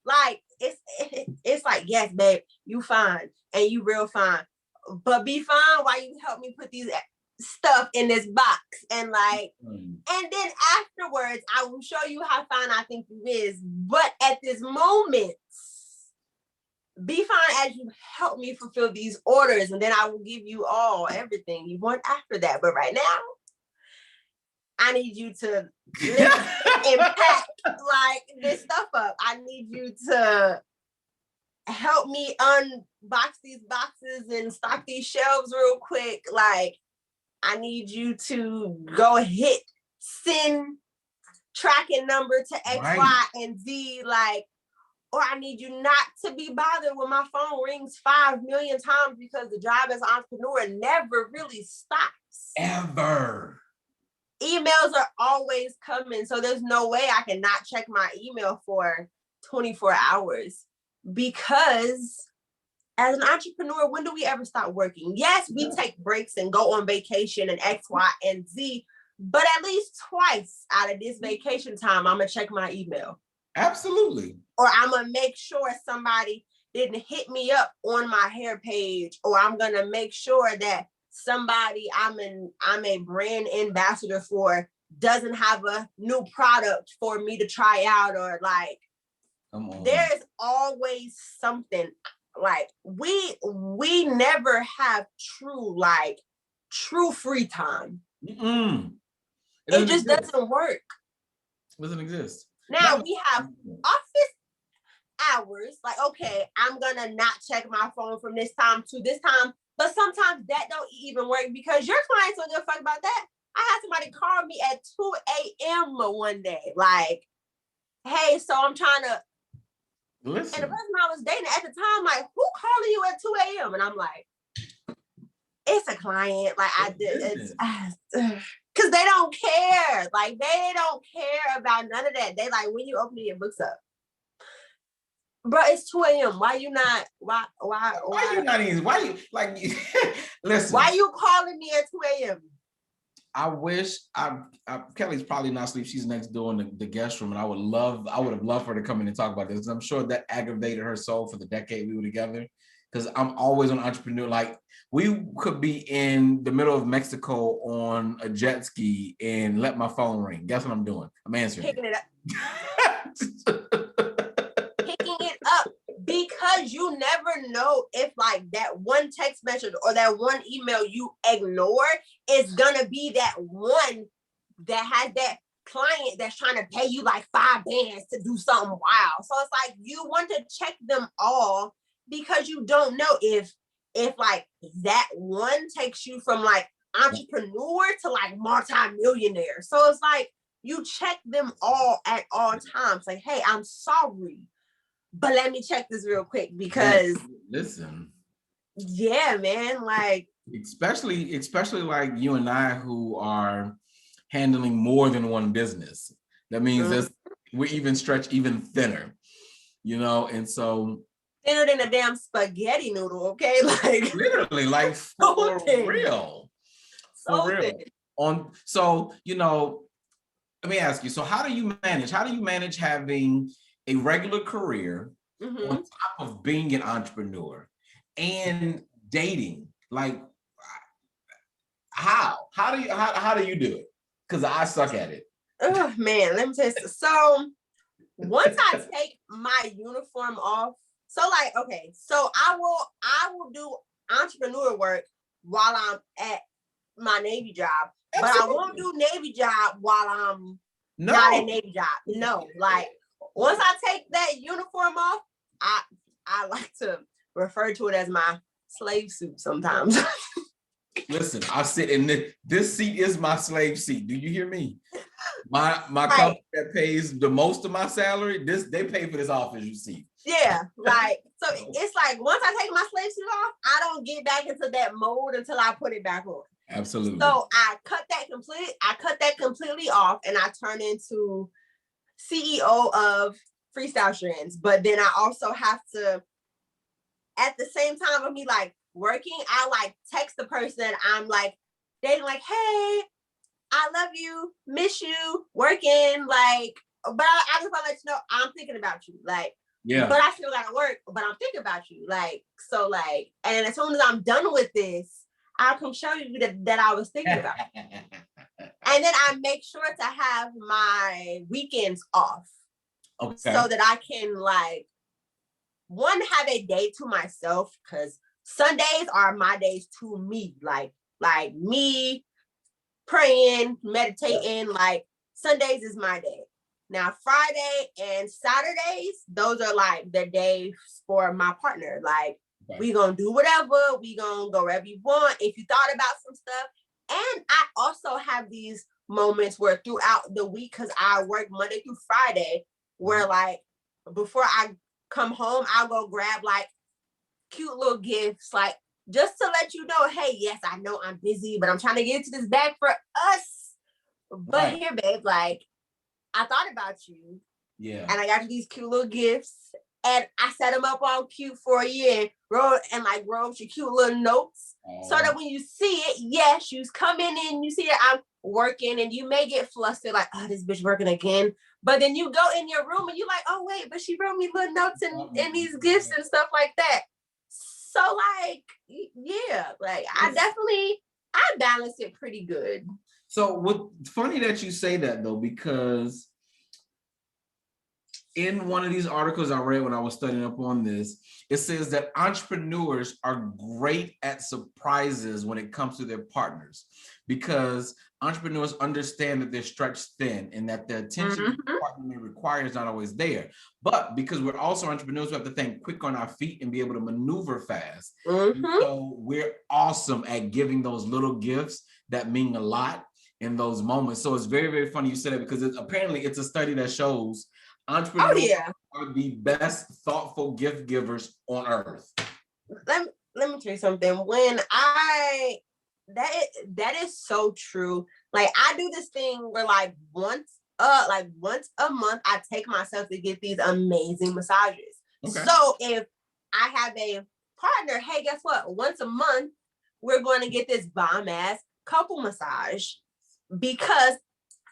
Like, it's like, yes, babe, you fine and you real fine, but be fine while you help me put these stuff in this box. And like, and then afterwards, I will show you how fine I think you is. But at this moment, be fine as you help me fulfill these orders, and then I will give you everything you want after that. But right now, I need you to lift and pack like this stuff up. I need you to help me unbox these boxes and stock these shelves real quick. Like, I need you to go send tracking number to X, right, Y, and Z. Like, or I need you not to be bothered when my phone rings 5 million times, because the job as an entrepreneur never really stops. Ever. Emails are always coming. So there's no way I can not check my email for 24 hours, because as an entrepreneur, when do we ever stop working? Yes, we take breaks and go on vacation and X, Y, and Z, but at least twice out of this vacation time, I'm going to check my email. Absolutely. Or I'm going to make sure somebody didn't hit me up on my hair page, or I'm going to make sure that somebody I'm a brand ambassador for doesn't have a new product for me to try out. Or like, there's always something. Like, we never have true free time. It just doesn't work. It doesn't exist. Now we have office hours. Like, okay, I'm gonna not check my phone from this time to this time. But sometimes that don't even work, because your clients don't give a fuck about that. I had somebody call me at 2 a.m. one day. Like, hey, so I'm trying to listen. And the person I was dating at the time, like, who calling you at 2 a.m.? And I'm like, it's a client. Like, it's because they don't care. Like, they don't care about none of that. They like, when you open your books up. Bro, it's 2 a.m. Why you not? Why you not even? Why you like? Listen. Why you calling me at 2 a.m.? I wish Kelly's probably not asleep. She's next door in the guest room, and I would have loved for her to come in and talk about this, because I'm sure that aggravated her soul for the decade we were together. Because I'm always an entrepreneur. Like, we could be in the middle of Mexico on a jet ski and let my phone ring. Guess what I'm doing? I'm answering. Picking it up. Picking it up, because you never know if like that one text message or that one email you ignore is gonna be that one that has that client that's trying to pay you like $5 to do something wild. So it's like, you want to check them all, because you don't know if like that one takes you from like entrepreneur to like multi-millionaire. So it's like, you check them all at all times. Like, hey, I'm sorry, but let me check this real quick, because listen. Yeah, man. Like, especially like you and I, who are handling more than one business. That means that we even stretch even thinner, and so thinner than a damn spaghetti noodle, okay? Like, literally, like, for real. For real. So, let me ask you, so how do you manage having a regular career on top of being an entrepreneur and dating? Like, how do you do it? Because I suck at it. Oh man, let me tell you. So once I take my uniform off, so like, okay, so I will do entrepreneur work while I'm at my Navy job. Absolutely. But I won't do Navy job while I'm not at Navy job. No, like, once I take that uniform off, I like to refer to it as my slave suit sometimes. Listen, I sit in this seat is my slave seat. Do you hear me? My company that pays the most of my salary, they pay for this office you see. Yeah, like, so it's like once I take my slave suit off, I don't get back into that mode until I put it back on. Absolutely. So I cut that completely off, and I turn into CEO of Freestyle Strands. But then I also have to, at the same time of me like working, I like text the person I'm like dating, like, hey, I love you, miss you, working, like, but I just want to let you know I'm thinking about you, like. Yeah. But I still gotta work, but I'm thinking about you. Like, so like, and then as soon as I'm done with this, I'll come show you that I was thinking about you. And then I make sure to have my weekends off. Okay. So that I can like, one, have a day to myself, because Sundays are my days to me. Like me praying, meditating, like Sundays is my day. Now, Friday and Saturdays, those are like the days for my partner. Like, we gonna do whatever, we gonna go wherever you want. If you thought about some stuff. And I also have these moments where throughout the week, because I work Monday through Friday, where like before I come home, I'll go grab like cute little gifts, like just to let you know, hey, yes, I know I'm busy, but I'm trying to get into this bag for us. But here, babe, like, I thought about you. Yeah. And I got you these cute little gifts. And I set them up all cute for you and wrote your cute little notes. So that when you see it, yes, you come in, you see that I'm working, and you may get flustered, like, oh, this bitch working again. But then you go in your room and you're like, oh, wait, but she wrote me little notes and these gifts and stuff like that. So like, yeah, like I balance it pretty good. So funny that you say that though, because in one of these articles I read when I was studying up on this, it says that entrepreneurs are great at surprises when it comes to their partners, because entrepreneurs understand that they're stretched thin and that the attention the partner requires is not always there. But because we're also entrepreneurs, we have to think quick on our feet and be able to maneuver fast. So we're awesome at giving those little gifts that mean a lot in those moments. So it's very, very funny you said that, because apparently it's a study that shows entrepreneurs are the best thoughtful gift givers on earth. Let me tell you something. When that is so true. Like, I do this thing where like once a month I take myself to get these amazing massages. Okay. So if I have a partner, hey, guess what? Once a month we're going to get this bomb ass couple massage, because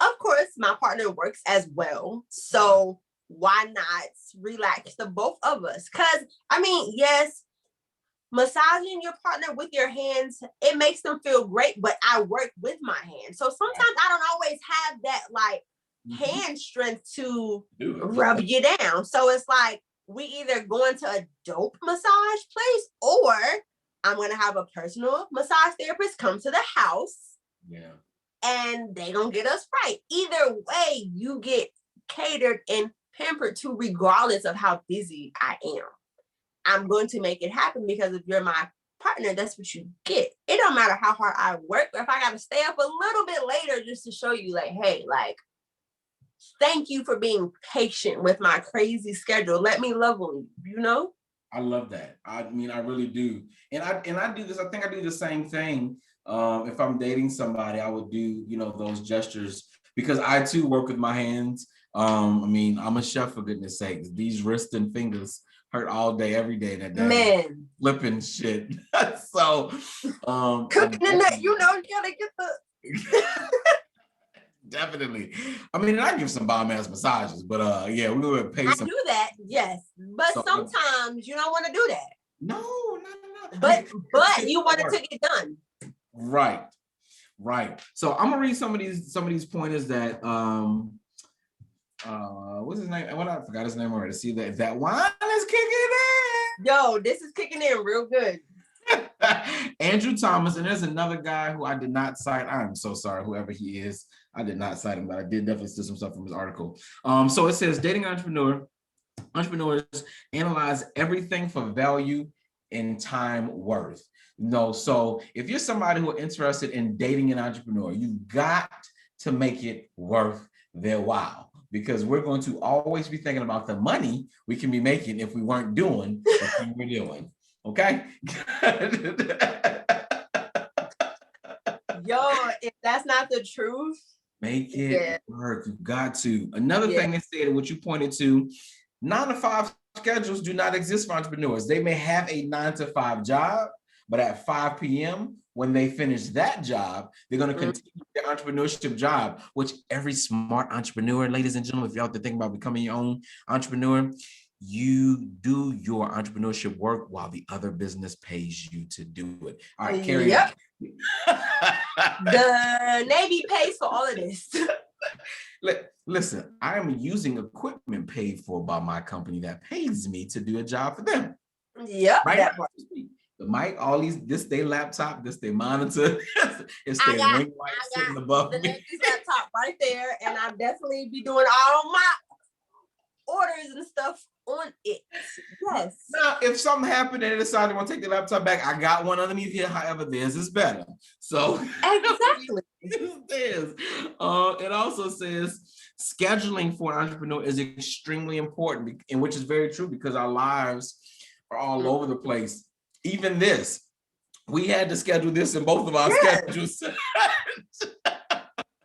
of course my partner works as well. So why not relax the both of us? Because I mean, yes, massaging your partner with your hands, it makes them feel great, but I work with my hands. So sometimes I don't always have that like hand strength to rub you down. So it's like, we either going to a dope massage place, or I'm going to have a personal massage therapist come to the house. Yeah. And they gonna get us right. Either way, you get catered and pampered to, regardless of how busy I am. I'm going to make it happen, because if you're my partner, that's what you get. It don't matter how hard I work, but if I gotta stay up a little bit later just to show you, like, hey, like, thank you for being patient with my crazy schedule. Let me love on you, you know? I love that. I mean, I really do. And I do this, I think I do the same thing. If I'm dating somebody, I would do, those gestures, because I too work with my hands. I mean, I'm a chef, for goodness sakes. These wrists and fingers hurt all day, every day. That day, man, flipping shit. So, cooking in that, you gotta get the. Definitely. I mean, I give some bomb ass massages, but yeah, we would pay some. I do that, yes, but sometimes you don't want to do that. No. But you want it to get done. Right. So I'm gonna read some of these pointers that what's his name? I forgot his name already. See that wine is kicking in. Yo, this is kicking in real good. Andrew Thomas, and there's another guy who I did not cite. I'm so sorry, whoever he is. I did not cite him, but I did definitely steal some stuff from his article. So it says, dating entrepreneurs analyze everything for value and time worth. So if you're somebody who are interested in dating an entrepreneur, you've got to make it worth their wow, because we're going to always be thinking about the money we can be making if we weren't doing what we were doing. Okay. Yo, if that's not the truth, make it work. You got to. Another thing they said, what you pointed to, 9 to 5 schedules do not exist for entrepreneurs. They may have a 9 to 5 job, but at 5 p.m., when they finish that job, they're going to continue their entrepreneurship job, which every smart entrepreneur, ladies and gentlemen, if you're out there thinking about becoming your own entrepreneur, you do your entrepreneurship work while the other business pays you to do it. All right, carry on. The Navy pays for all of this. Listen, I am using equipment paid for by my company that pays me to do a job for them. Yep. Right. The mic, all these, this their laptop, this their monitor, it's their ring light sitting above the me. Navy's laptop right there, and I'll definitely be doing all my orders and stuff on it. Yes. Now, if something happened and they decide they want to take the laptop back, I got one underneath here. However, theirs is better. So exactly. It also says scheduling for an entrepreneur is extremely important, and which is very true because our lives are all over the place. Even this, we had to schedule this in both of our schedules.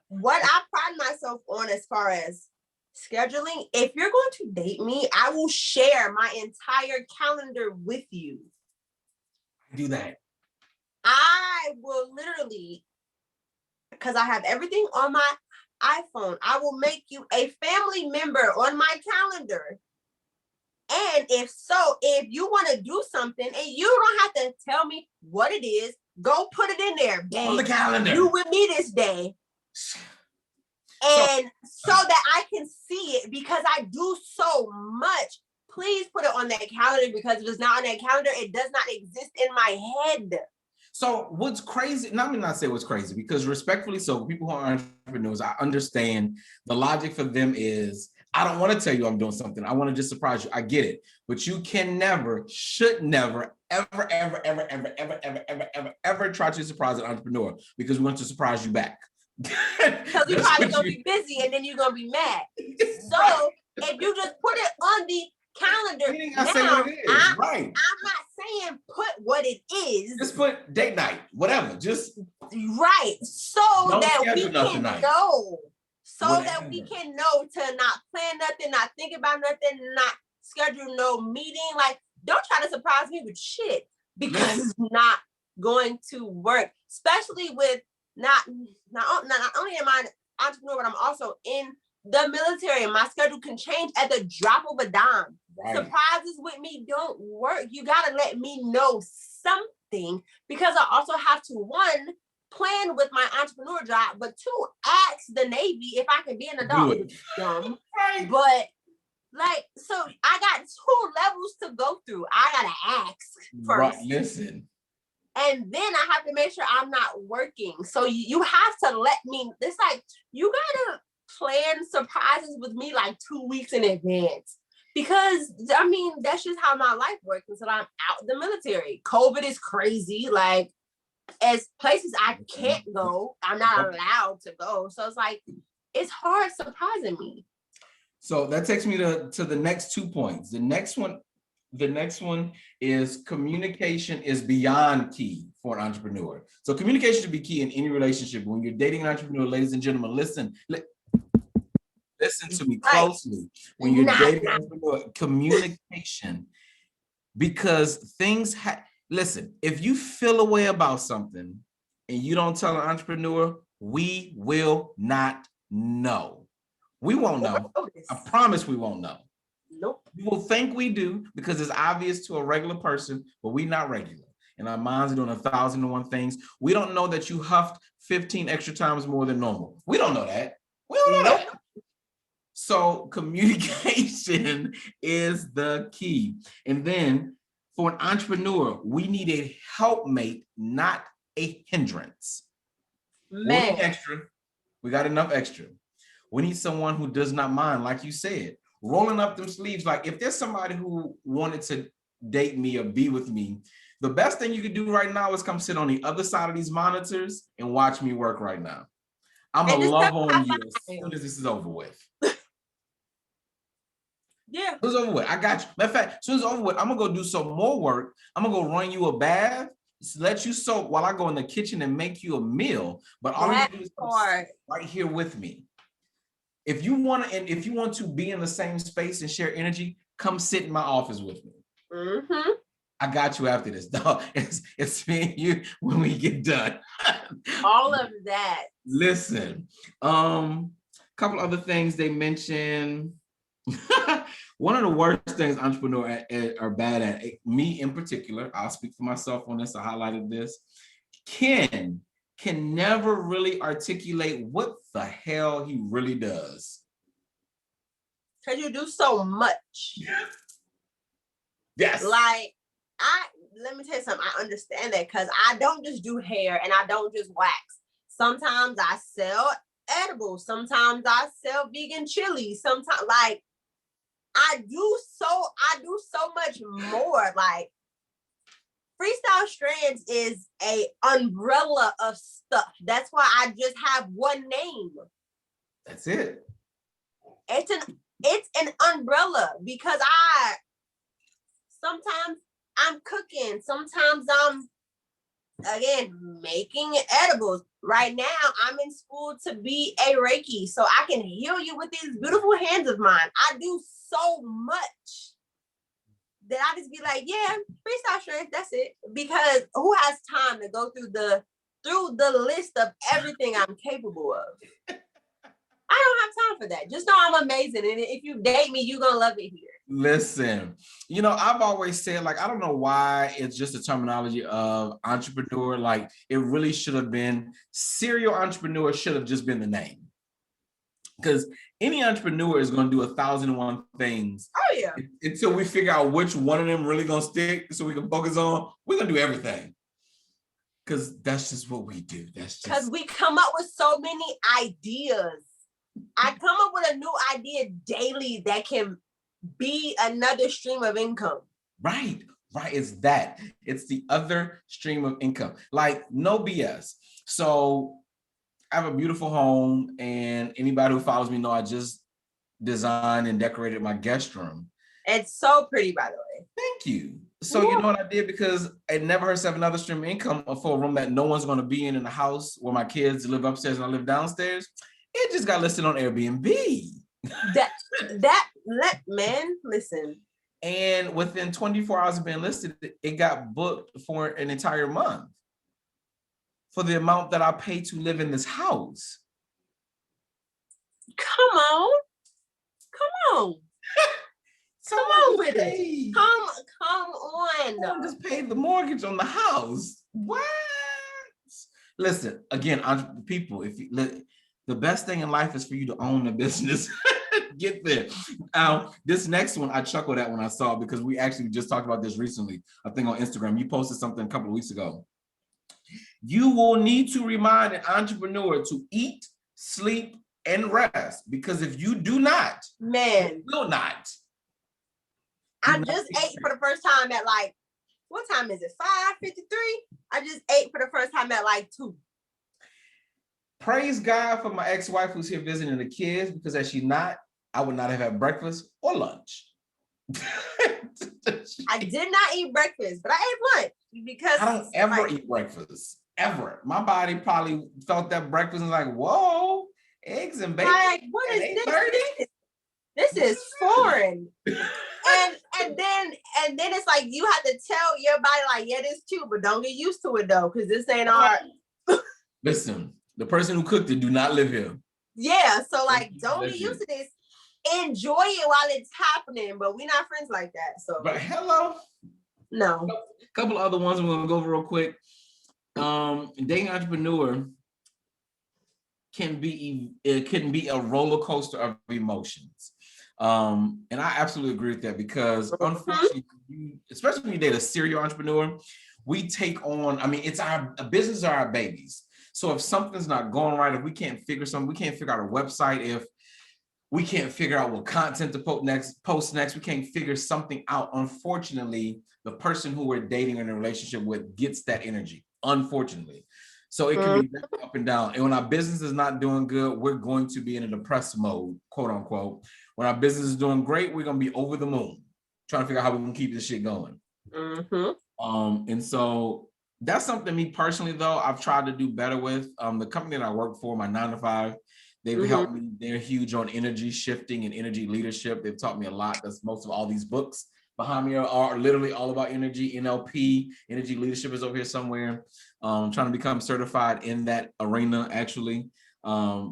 What I pride myself on as far as scheduling, if you're going to date me, I will share my entire calendar with you. Do that. I will literally, because I have everything on my iPhone, I will make you a family member on my calendar. And if you want to do something and you don't have to tell me what it is, go put it in there, babe. On the calendar. You with me this day. And so that I can see it, because I do so much. Please put it on that calendar, because if it's not on that calendar, it does not exist in my head. So what's crazy, let me not say what's crazy, because respectfully, so people who are entrepreneurs, I understand the logic for them is, I don't want to tell you I'm doing something. I want to just surprise you. I get it. But you can never, should never, ever try to surprise an entrepreneur, because we want to surprise you back. Because you're probably going to be busy and then you're going to be mad. So if you just put it on the calendar, I'm not saying put what it is. Just put date night, whatever. Just right. So that we can know. So that we can know to not plan nothing, not think about nothing, not schedule no meeting. Like, don't try to surprise me with shit, because it's not going to work. Especially with not only am I an entrepreneur, but I'm also in the military, and my schedule can change at the drop of a dime. Right. Surprises with me don't work. You gotta let me know something, because I also have to, one, plan with my entrepreneur job, but two, ask the Navy if I can be an adult. Dumb. Right. But like, so I got 2 levels to go through. I gotta ask first. Right, listen. And then I have to make sure I'm not working. So you have to let me, it's like, you gotta plan surprises with me like 2 weeks in advance. Because, I mean, that's just how my life works until I'm out of the military. COVID is crazy. Like, as places I can't go, I'm not allowed to go. So it's like, it's hard surprising me. So that takes me to the next 2 points. The next one is communication is beyond key for an entrepreneur. So communication should be key in any relationship. When you're dating an entrepreneur, ladies and gentlemen, listen to me closely. When you're dating an entrepreneur, communication, because things listen, if you feel a way about something and you don't tell an entrepreneur, we will not know. We won't know. I promise we won't know. Nope. We will think we do, because it's obvious to a regular person, but we're not regular. And our minds are doing 1,001 things. We don't know that you huffed 15 extra times more than normal. We don't know that. We don't know that. So communication is the key. And then for an entrepreneur, we need a helpmate, not a hindrance. Man. We got enough extra. We need someone who does not mind, like you said, rolling up them sleeves. Like, if there's somebody who wanted to date me or be with me, the best thing you can do right now is come sit on the other side of these monitors and watch me work right now. I'm gonna love on you as soon as this is over with. Yeah. It's over with. I got you. Matter of fact, as soon as it's over with, I'm gonna go do some more work. I'm gonna go run you a bath, let you soak while I go in the kitchen and make you a meal. But all you do is right here with me. If you want to, and if you want to be in the same space and share energy, come sit in my office with me. Mm-hmm. I got you after this, dog. It's me and you when we get done. All of that. Listen, couple other things they mentioned. One of the worst things entrepreneurs are bad at, me in particular, I'll speak for myself on this, I highlighted this, can never really articulate what the hell he really does. Because you do so much. Yes. Like, let me tell you something, I understand that because I don't just do hair and I don't just wax. Sometimes I sell edibles. Sometimes I sell vegan chili. Sometimes, like, I do so much more. Like, Freestyle Strands is a umbrella of stuff. That's why I just have one name. That's it. It's an umbrella because sometimes I'm cooking. Sometimes I'm, again, making edibles. Right now, I'm in school to be a Reiki, so I can heal you with these beautiful hands of mine. I do so much that I just be like, yeah, Freestyle Strands, that's it. Because who has time to go through the list of everything I'm capable of? I don't have time for that. Just know I'm amazing. And if you date me, you're going to love it here. Listen, I've always said, like, I don't know why it's just a terminology of entrepreneur. Like, it really should have been serial entrepreneur, should have just been the name. Because any entrepreneur is going to do 1,001 things. Oh, yeah. Until we figure out which one of them really going to stick so we can focus on, we're going to do everything. Because that's just what we do. That's just because we come up with so many ideas. I come up with a new idea daily that can be another stream of income. Right. It's that. It's the other stream of income. Like, no BS. So I have a beautiful home, and anybody who follows me know I just designed and decorated my guest room. It's so pretty, by the way. Thank you. So you know what I did, because it never hurts to have another stream of income for a room that no one's going to be in the house where my kids live upstairs and I live downstairs. It just got listed on Airbnb. Man, listen. And within 24 hours of being listed, it got booked for an entire month for the amount that I pay to live in this house. Come on. Come on with it. Come on. Someone just paid the mortgage on the house. What? Listen, again, people, the best thing in life is for you to own a business. Get there. This next one, I chuckled at when I saw it, because we actually just talked about this recently. I think on Instagram, you posted something a couple of weeks ago. You will need to remind an entrepreneur to eat, sleep, and rest, because if you do not, man, you will not. I just ate for the first time at, like, what time is it? 5:53? I just ate for the first time at like 2. Praise God for my ex-wife who's here visiting the kids, because as she's not, I would not have had breakfast or lunch. I did not eat breakfast, but I ate lunch because I don't ever eat breakfast. Ever. My body probably felt that breakfast and was like, whoa, eggs and bacon. Like, what is this? This is foreign. and then it's like you have to tell your body, like, yeah, this cute, but don't get used to it though, because this ain't our. Listen, the person who cooked it do not live here. Yeah, so like, don't get used to this. Enjoy it while it's happening, but we're not friends like that. So, but hello, no. A couple other ones I'm gonna go over real quick. Dating entrepreneur can be a roller coaster of emotions. And I absolutely agree with that, because unfortunately, especially when you date a serial entrepreneur, we take on, it's our business are our babies. So if something's not going right, if we can't figure something, we can't figure out a website, if we can't figure out what content to post next, we can't figure something out. Unfortunately, the person who we're dating or in a relationship with gets that energy, unfortunately. So it can be up and down. And when our business is not doing good, we're going to be in a depressed mode, quote unquote. When our business is doing great, we're going to be over the moon, trying to figure out how we can keep this shit going. And so that's something me personally, though, I've tried to do better with. The company that I work for, my 9-to-5, they've helped me. They're huge on energy shifting and energy leadership. They've taught me a lot. That's most of all these books behind me are literally all about energy. NLP, energy leadership, is over here somewhere. Trying to become certified in that arena, actually,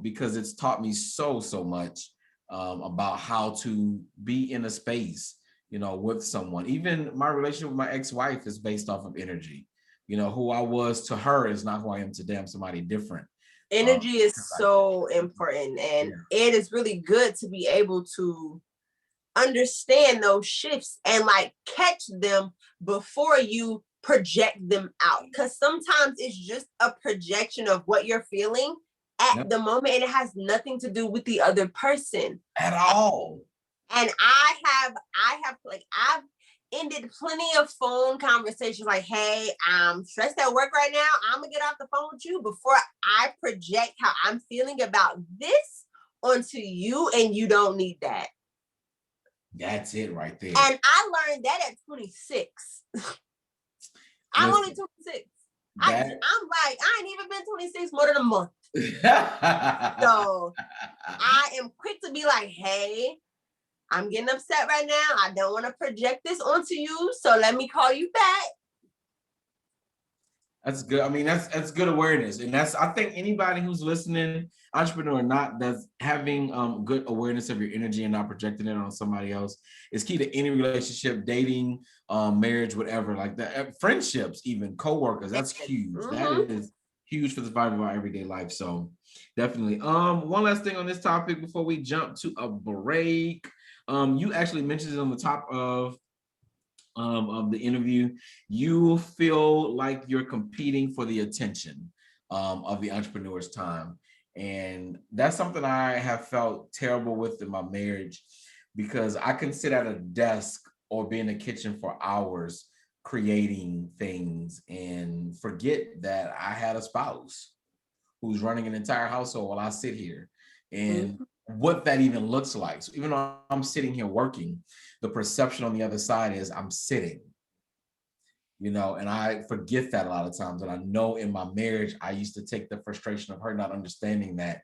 because it's taught me so much about how to be in a space, with someone. Even my relationship with my ex-wife is based off of energy. Who I was to her is not who I am today. I'm somebody different. Energy is so important, and it is really good to be able to understand those shifts and like catch them before you project them out, because sometimes it's just a projection of what you're feeling at the moment, and it has nothing to do with the other person at all. And I've ended plenty of phone conversations like, hey, I'm stressed at work right now, I'm gonna get off the phone with you, before I project how I'm feeling about this onto you, and you don't need that. That's it right there. And I learned that at 26. I'm only 26. I'm like, I ain't even been 26 more than a month. So I am quick to be like, hey, I'm getting upset right now. I don't want to project this onto you, so let me call you back. That's good. I mean, that's good awareness. And I think anybody who's listening, entrepreneur or not, that's having good awareness of your energy and not projecting it on somebody else is key to any relationship, dating, marriage, whatever, like that. Friendships, even coworkers, that's huge. That is huge for the survival of our everyday life. So definitely. One last thing on this topic before we jump to a break. You actually mentioned it on the top of the interview. You feel like you're competing for the attention of the entrepreneur's time. And that's something I have felt terrible with in my marriage, because I can sit at a desk or be in the kitchen for hours creating things and forget that I had a spouse who's running an entire household while I sit here. And what that even looks like. So even though I'm sitting here working, the perception on the other side is I'm sitting, and I forget that a lot of times. And I know in my marriage, I used to take the frustration of her not understanding that,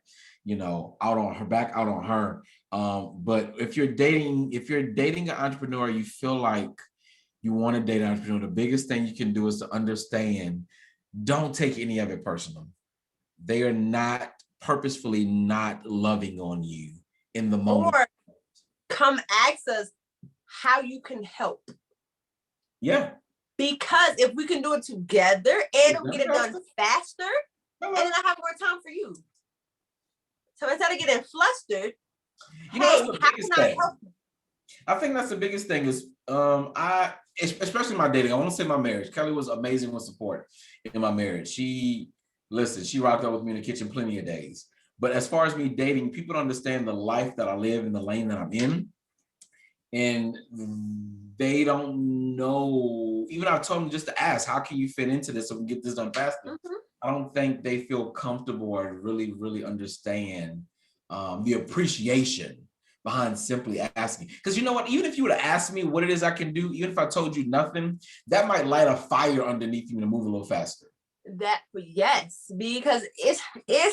out on her. But if you're dating an entrepreneur, you feel like you want to date an entrepreneur, the biggest thing you can do is to understand, don't take any of it personal. They are not purposefully not loving on you in the moment. Or come ask us how you can help. Yeah. Because if we can do it together, it'll get it done faster, and then I have more time for you. So instead of getting flustered, hey, how can I help you? I think that's the biggest thing is, especially my dating, I want to say my marriage. Kelly was amazing with support in my marriage. She rocked out with me in the kitchen plenty of days. But as far as me dating, people don't understand the life that I live and the lane that I'm in. And they don't know, even I told them just to ask, how can you fit into this so we can get this done faster? I don't think they feel comfortable or really, really understand the appreciation behind simply asking. Because you know what, even if you would have asked me what it is I can do, even if I told you nothing, that might light a fire underneath you to move a little faster. Yes, because it's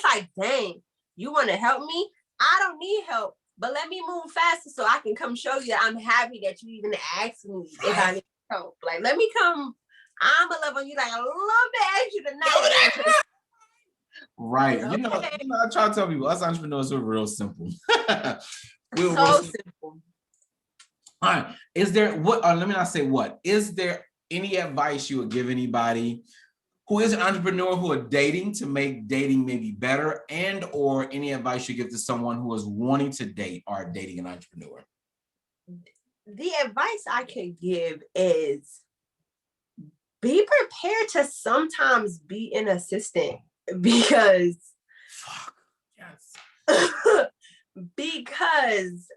like, dang, you want to help me? I don't need help, but let me move faster so I can come show you that I'm happy that you even asked me if I need help. Like, let me come. I'm gonna love on you like a little bit extra tonight. Right. Okay. I try to tell people, us entrepreneurs, we're real simple. We're so simple. All right. Is there let me not say what. Is there any advice you would give anybody who is an entrepreneur who are dating to make dating maybe better, and or any advice you give to someone who is wanting to date or dating an entrepreneur? The advice I can give is be prepared to sometimes be an assistant, because because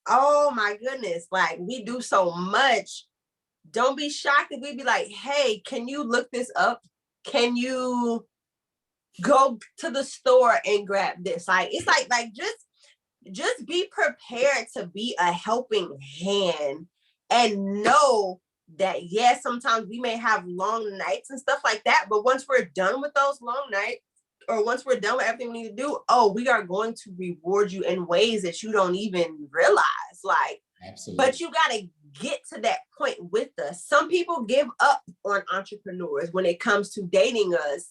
oh my goodness, like, we do so much. Don't be shocked if we be like, hey, can you look this up? Can you go to the store and grab this. Like, it's like just be prepared to be a helping hand and know that, yes, sometimes we may have long nights and stuff like that, but once we're done with those long nights, or once we're done with everything we need to do, we are going to reward you in ways that you don't even realize. Like, absolutely. But you got to get to that point with us. Some people give up on entrepreneurs when it comes to dating us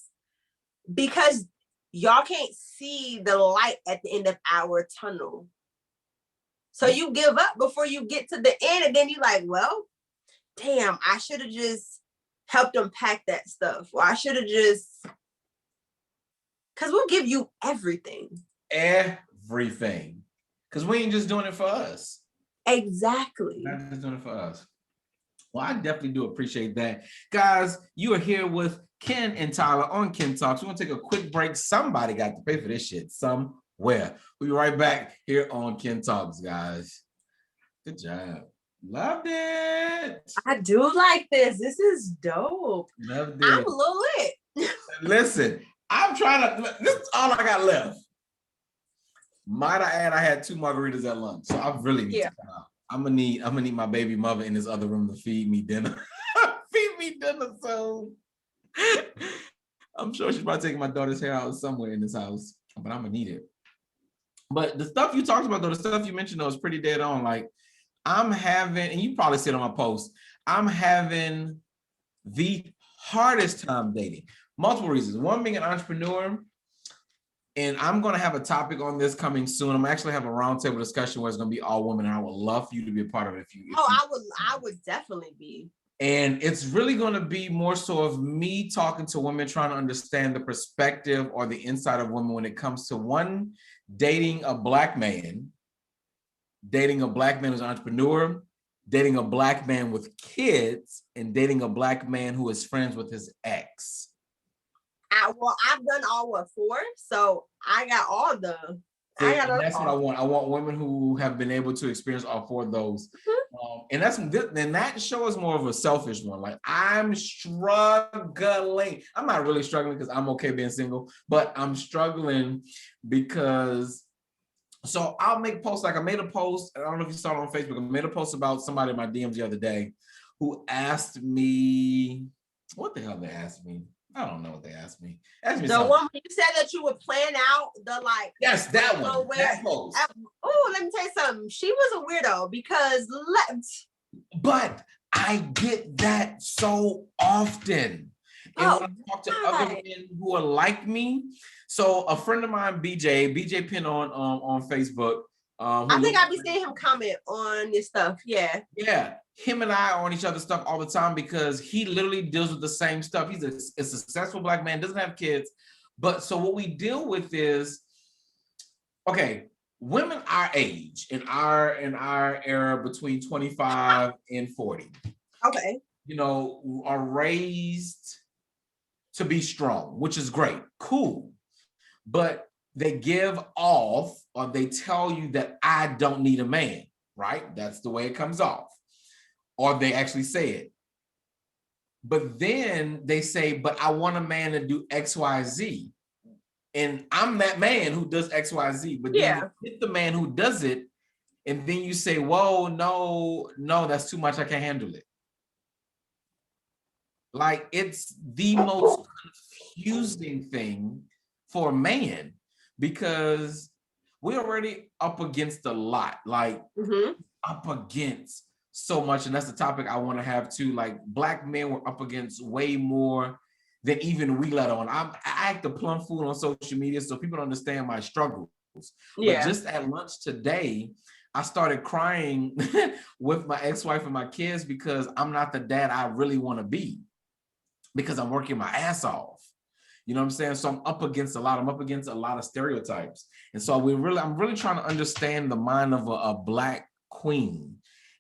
because y'all can't see the light at the end of our tunnel. So you give up before you get to the end, and then you're like, well, damn, I should have just helped them pack that stuff. Or I should have just, because we'll give you everything. Everything. Because we ain't just doing it for us. Exactly. We're not just doing it for us. Well, I definitely do appreciate that. Guys, you are here with Ken and Tyler on KennTalks. We're going to take a quick break. Somebody got to pay for this shit somewhere. We'll be right back here on KennTalks, guys. Good job. Loved it. I do like this. This is dope. Loved it. I'm a little lit. Listen, I'm trying to, this is all I got left. Might I add, I had 2 margaritas at lunch, so I really need to come out. I'm gonna need my baby mother in this other room to feed me dinner. Feed me dinner soon. I'm sure she's probably taking my daughter's hair out somewhere in this house, but I'm gonna need it. But the stuff you talked about, though, the stuff you mentioned, though, is pretty dead on. Like, I'm having, and you probably see it on my post, I'm having the hardest time dating. Multiple reasons. One, being an entrepreneur, and I'm going to have a topic on this coming soon. I'm actually have a roundtable discussion where it's going to be all women, and I would love for you to be a part of it. I would definitely be. And it's really going to be more so of me talking to women, trying to understand the perspective or the insight of women when it comes to, one, dating a Black man who's an entrepreneur, dating a Black man with kids, and dating a Black man who is friends with his ex. I've done all 4, so I got all the. That's what I want. I want women who have been able to experience all 4 of those. Mm-hmm. And that show is more of a selfish one. Like, I'm struggling. I'm not really struggling because I'm okay being single, but I'm struggling because. So I'll make posts. Like, I made a post. I don't know if you saw it on Facebook. I made a post about somebody in my DMs the other day who asked me, what the hell they asked me? I don't know what they asked me. The one where you said that you would plan out the, like. Yes, that one. That post. Oh, let me tell you something. She was a weirdo because. But I get that so often. And when I talk to other men who are like me, so a friend of mine, BJ Pin on Facebook. I think I've been seeing him comment on your stuff. Yeah. Yeah. Him and I are on each other's stuff all the time because he literally deals with the same stuff. He's a successful Black man, doesn't have kids. But so what we deal with is, okay, women our age, in our era between 25 and 40. Okay. You know, are raised to be strong, which is great. Cool. But they give off, or they tell you that I don't need a man, right? That's the way it comes off. Or they actually say it. But then they say, but I want a man to do X, Y, Z. And I'm that man who does X, Y, Z. But then you get the man who does it, and then you say, whoa, no, that's too much. I can't handle it. Like, it's the most confusing thing for a man because we're already up against a lot, like up against so much. And that's the topic I want to have too. Like, Black men were up against way more than even we let on. I act a plum fool on social media so people don't understand my struggles. Yeah. But just at lunch today, I started crying with my ex-wife and my kids because I'm not the dad I really want to be because I'm working my ass off. You know what I'm saying? So I'm up against a lot of stereotypes. And so I'm really trying to understand the mind of a Black queen.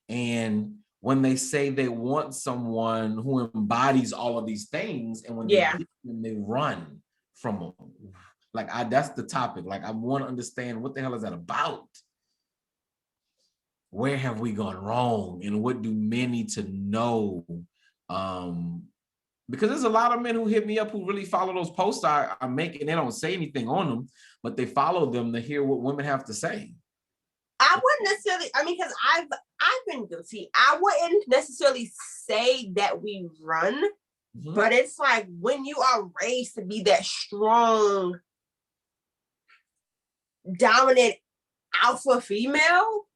And when they say they want someone who embodies all of these things, and when they run from them, like, that's the topic. Like, I want to understand, what the hell is that about? Where have we gone wrong? And what do men need to know Because there's a lot of men who hit me up who really follow those posts I make, and they don't say anything on them, but they follow them to hear what women have to say. I wouldn't necessarily, I mean, because I've been guilty. I wouldn't necessarily say that we run, but it's like when you are raised to be that strong, dominant alpha female,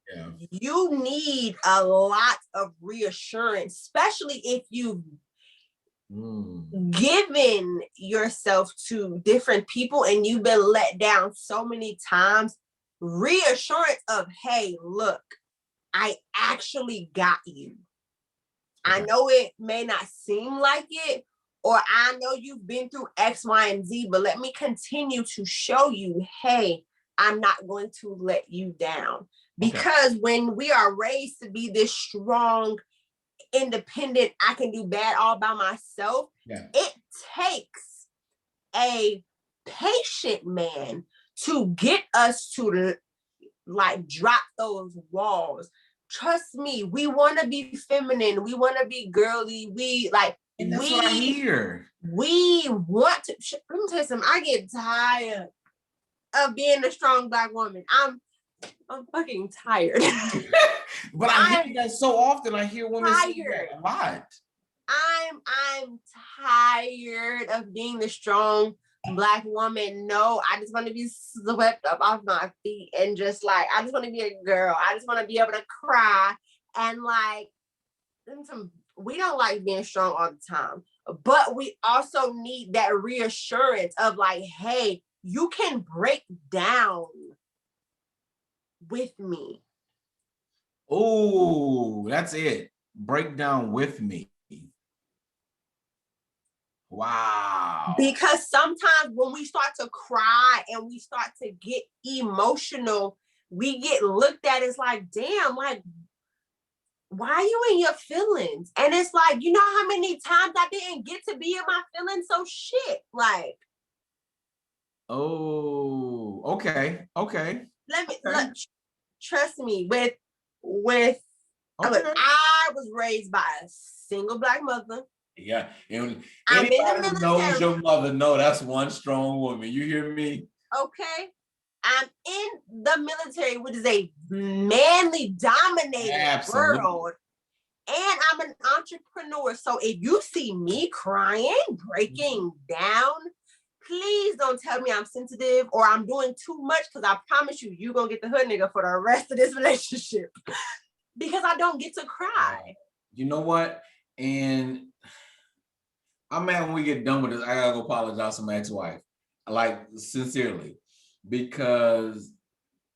you need a lot of reassurance, especially if you've given yourself to different people and you've been let down so many times. Reassurance of, hey, look, I actually got you. I know it may not seem like it, or I know you've been through X, Y, and Z, but let me continue to show you, hey, I'm not going to let you down. Because when we are raised to be this strong, independent, I can do bad all by myself, it takes a patient man to get us to like drop those walls. Trust me, we want to be feminine, we want to be girly, and that's what I hear. We want to. Let me tell you something. I get tired of being a strong Black woman. I'm fucking tired. But I hear that so often. I hear women say that a lot. I'm tired of being the strong Black woman. No, I just want to be swept up off my feet and just like, I just want to be a girl. I just want to be able to cry and like, we don't like being strong all the time, but we also need that reassurance of like, hey, you can break down with me. Oh, that's it. Break down with me. Wow. Because sometimes when we start to cry and we start to get emotional, we get looked at as like, damn, like, why are you in your feelings? And it's like, you know how many times I didn't get to be in my feelings? So shit, like. Oh, okay. Trust me, with I was raised by a single Black mother. Yeah. And anybody who knows your mother know that's one strong woman. You hear me? Okay. I'm in the military, which is a manly dominated world. And I'm an entrepreneur. So if you see me crying, breaking down, please don't tell me I'm sensitive or I'm doing too much, because I promise you, you're going to get the hood nigga for the rest of this relationship. Because I don't get to cry. You know what? And I'm mad when we get done with this. I gotta go apologize to my ex-wife. Like, sincerely. Because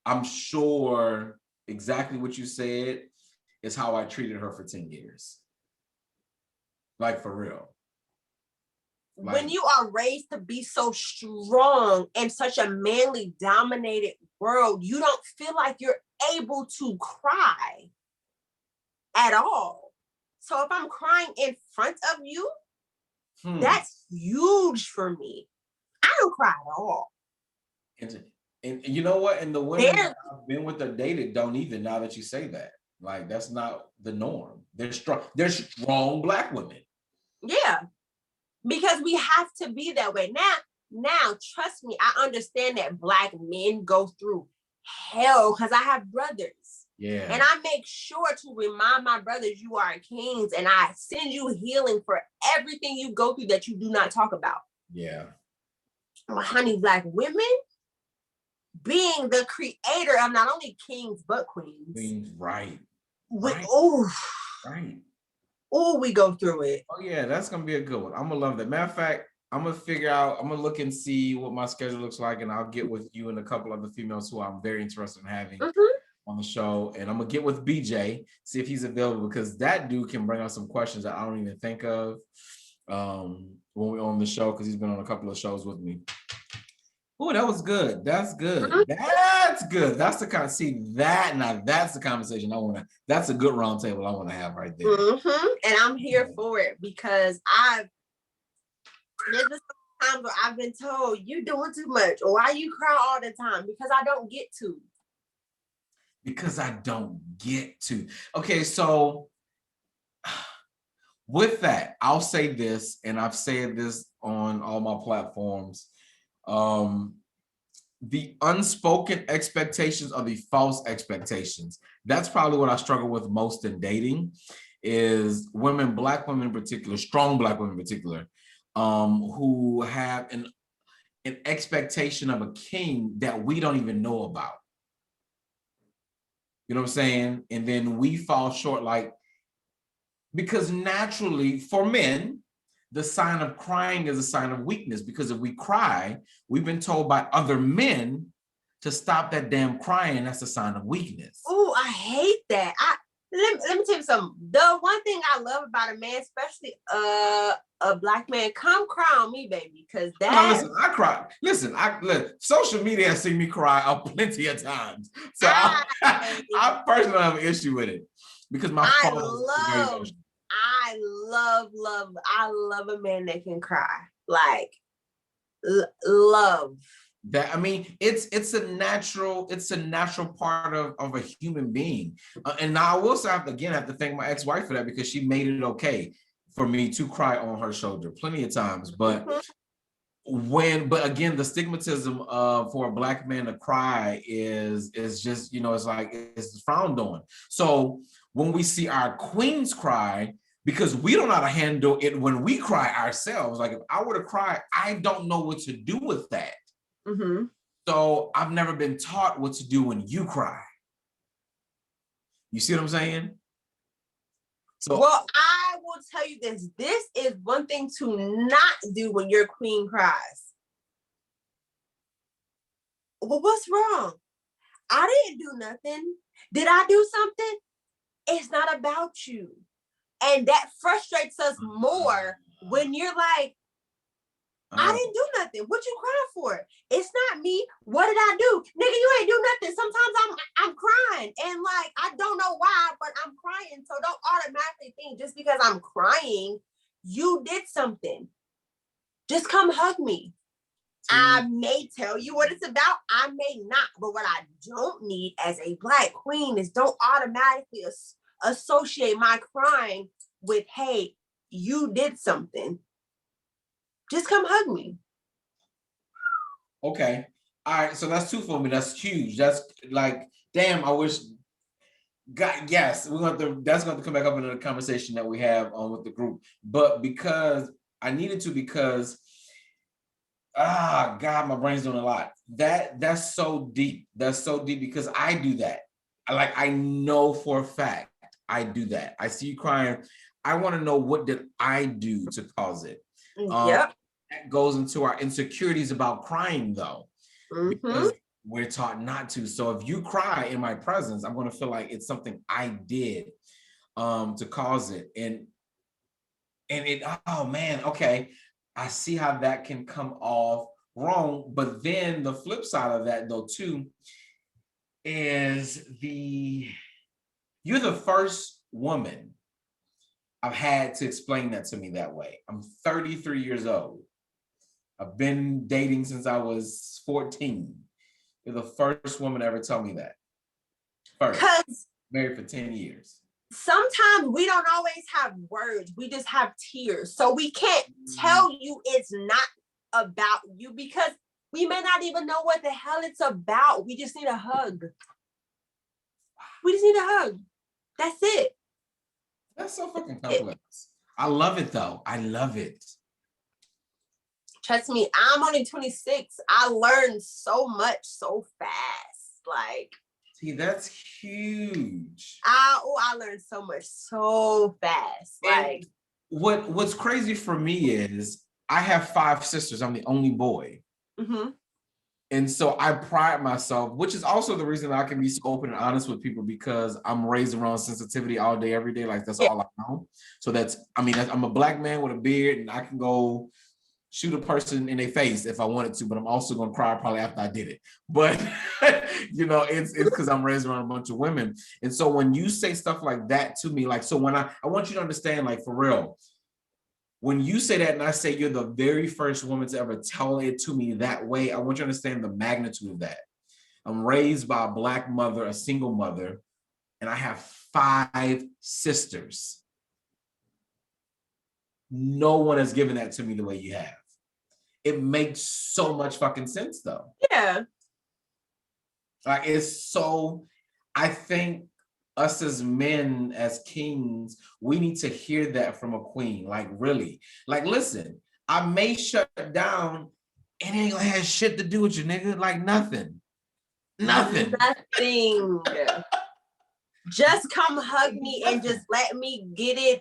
I'm sure exactly what you said is how I treated her for 10 years. Like, for real. Like, when you are raised to be so strong in such a manly dominated world, you don't feel like you're able to cry at all. So if I'm crying in front of you, that's huge for me. I don't cry at all. And you know what? And the women that I've been with or dated don't either, now that you say that. Like, that's not the norm. They're strong Black women. Yeah. Because we have to be that way. Now, trust me, I understand that Black men go through hell because I have brothers. Yeah. And I make sure to remind my brothers, you are kings, and I send you healing for everything you go through that you do not talk about. Yeah. Well, honey, Black women, being the creator of not only kings, but queens. Queens, right. Right. Oh, we go through it. Oh, yeah, that's going to be a good one. I'm going to love that. Matter of fact, I'm going to look and see what my schedule looks like, and I'll get with you and a couple other females who I'm very interested in having on the show. And I'm going to get with BJ, see if he's available, because that dude can bring out some questions that I don't even think of when we're on the show, because he's been on a couple of shows with me. Oh, that was good. That's good. That's good. That's the kind of, that's the conversation I want to, that's a good round table I want to have right there. And I'm here for it, because there's times where I've been told, you doing too much, or why you cry all the time, because I don't get to. Because I don't get to. Okay, so with that, I'll say this, and I've said this on all my platforms. The unspoken expectations are the false expectations. That's probably what I struggle with most in dating, is women, Black women in particular, strong Black women in particular, who have an expectation of a king that we don't even know about. You know what I'm saying? And then we fall short, like, because naturally for men, the sign of crying is a sign of weakness, because if we cry, we've been told by other men to stop that damn crying. That's a sign of weakness. Oh, I hate that. Let me tell you something. The one thing I love about a man, especially a Black man, come cry on me, baby, because that. No, listen, I cry. Listen, social media has seen me cry plenty of times, so I personally have an issue with it, because I love a man that can cry. Like, love. That, I mean, it's a natural part of a human being. And I will say, I have to thank my ex-wife for that, because she made it okay for me to cry on her shoulder plenty of times. But but again, the stigmatism for a Black man to cry is just, it's like it's frowned on. So when we see our queens cry, because we don't know how to handle it when we cry ourselves. Like, if I were to cry, I don't know what to do with that. Mm-hmm. So I've never been taught what to do when you cry. You see what I'm saying? So, well, I will tell you this. This is one thing to not do when your queen cries. Well, what's wrong? I didn't do nothing. Did I do something? It's not about you. And that frustrates us more when you're like, I didn't do nothing. What you crying for? It's not me. What did I do? Nigga, you ain't do nothing. Sometimes I'm crying, and like, I don't know why, but I'm crying. So don't automatically think just because I'm crying, you did something. Just come hug me. I may tell you what it's about. I may not. But what I don't need as a Black queen is don't automatically associate my crying with, hey, you did something. Just come hug me. Okay. All right. So that's two for me. That's huge. That's like, damn, I wish. God, yes, that's going to come back up in the conversation that we have with the group. But because I needed to, because God, my brain's doing a lot. That's so deep. That's so deep, because I do that. I know for a fact I do that. I see you crying. I want to know, what did I do to cause it? Yep. That goes into our insecurities about crying, though, because we're taught not to. So if you cry in my presence, I'm going to feel like it's something I did to cause it. And it, oh man, okay, I see how that can come off wrong. But then the flip side of that, though, too, is you're the first woman I've had to explain that to me that way. I'm 33 years old. I've been dating since I was 14. You're the first woman to ever tell me that. First. Because married for 10 years. Sometimes we don't always have words. We just have tears. So we can't tell you it's not about you, because we may not even know what the hell it's about. We just need a hug. We just need a hug. That's it. That's so fucking complex. I love it, though. I love it. Trust me, I'm only 26. I learned so much so fast. Like, see, that's huge. I learned so much so fast. Like, what's crazy for me is I have 5 sisters. I'm the only boy. Mm-hmm. And so I pride myself, which is also the reason I can be so open and honest with people, because I'm raised around sensitivity all day, every day. Like, that's all I know. So I'm a Black man with a beard, and I can go shoot a person in their face if I wanted to, but I'm also going to cry probably after I did it. But, it's because I'm raised around a bunch of women. And so when you say stuff like that to me, like, so when I want you to understand, like, for real, when you say that and I say you're the very first woman to ever tell it to me that way, I want you to understand the magnitude of that. I'm raised by a Black mother, a single mother, and I have 5 sisters. no one has given that to me the way you have. It makes so much fucking sense though. Yeah. Like it's so, I think us as men, as kings, we need to hear that from a queen. Like really, like listen, I may shut down and it ain't gonna have shit to do with you, nigga. Like nothing. Just come hug me and just let me get it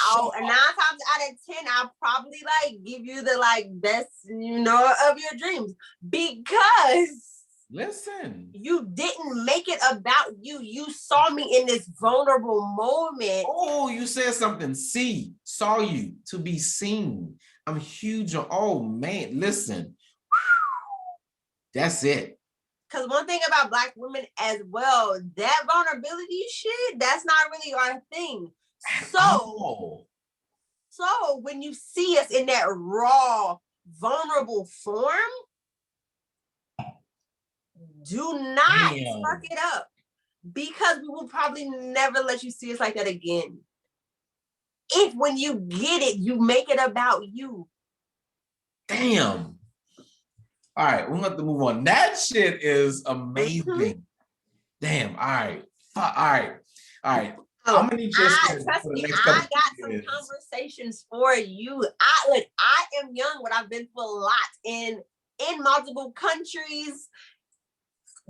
out. And 9 times out of 10, I'll probably like give you the like best, of your dreams, because listen, you didn't make it about you. You saw me in this vulnerable moment. Oh, you said something. Saw you to be seen. I'm huge on, oh man, listen. That's it. Because one thing about Black women as well, that vulnerability shit, that's not really our thing. So when you see us in that raw, vulnerable form, do not fuck it up, because we will probably never let you see us like that again. If when you get it, you make it about you. Damn. All right, we're gonna have to move on. That shit is amazing. Mm-hmm. Damn. All right. I'm gonna need your trust me, I got some conversations for you. I am young, but I've been through a lot in multiple countries,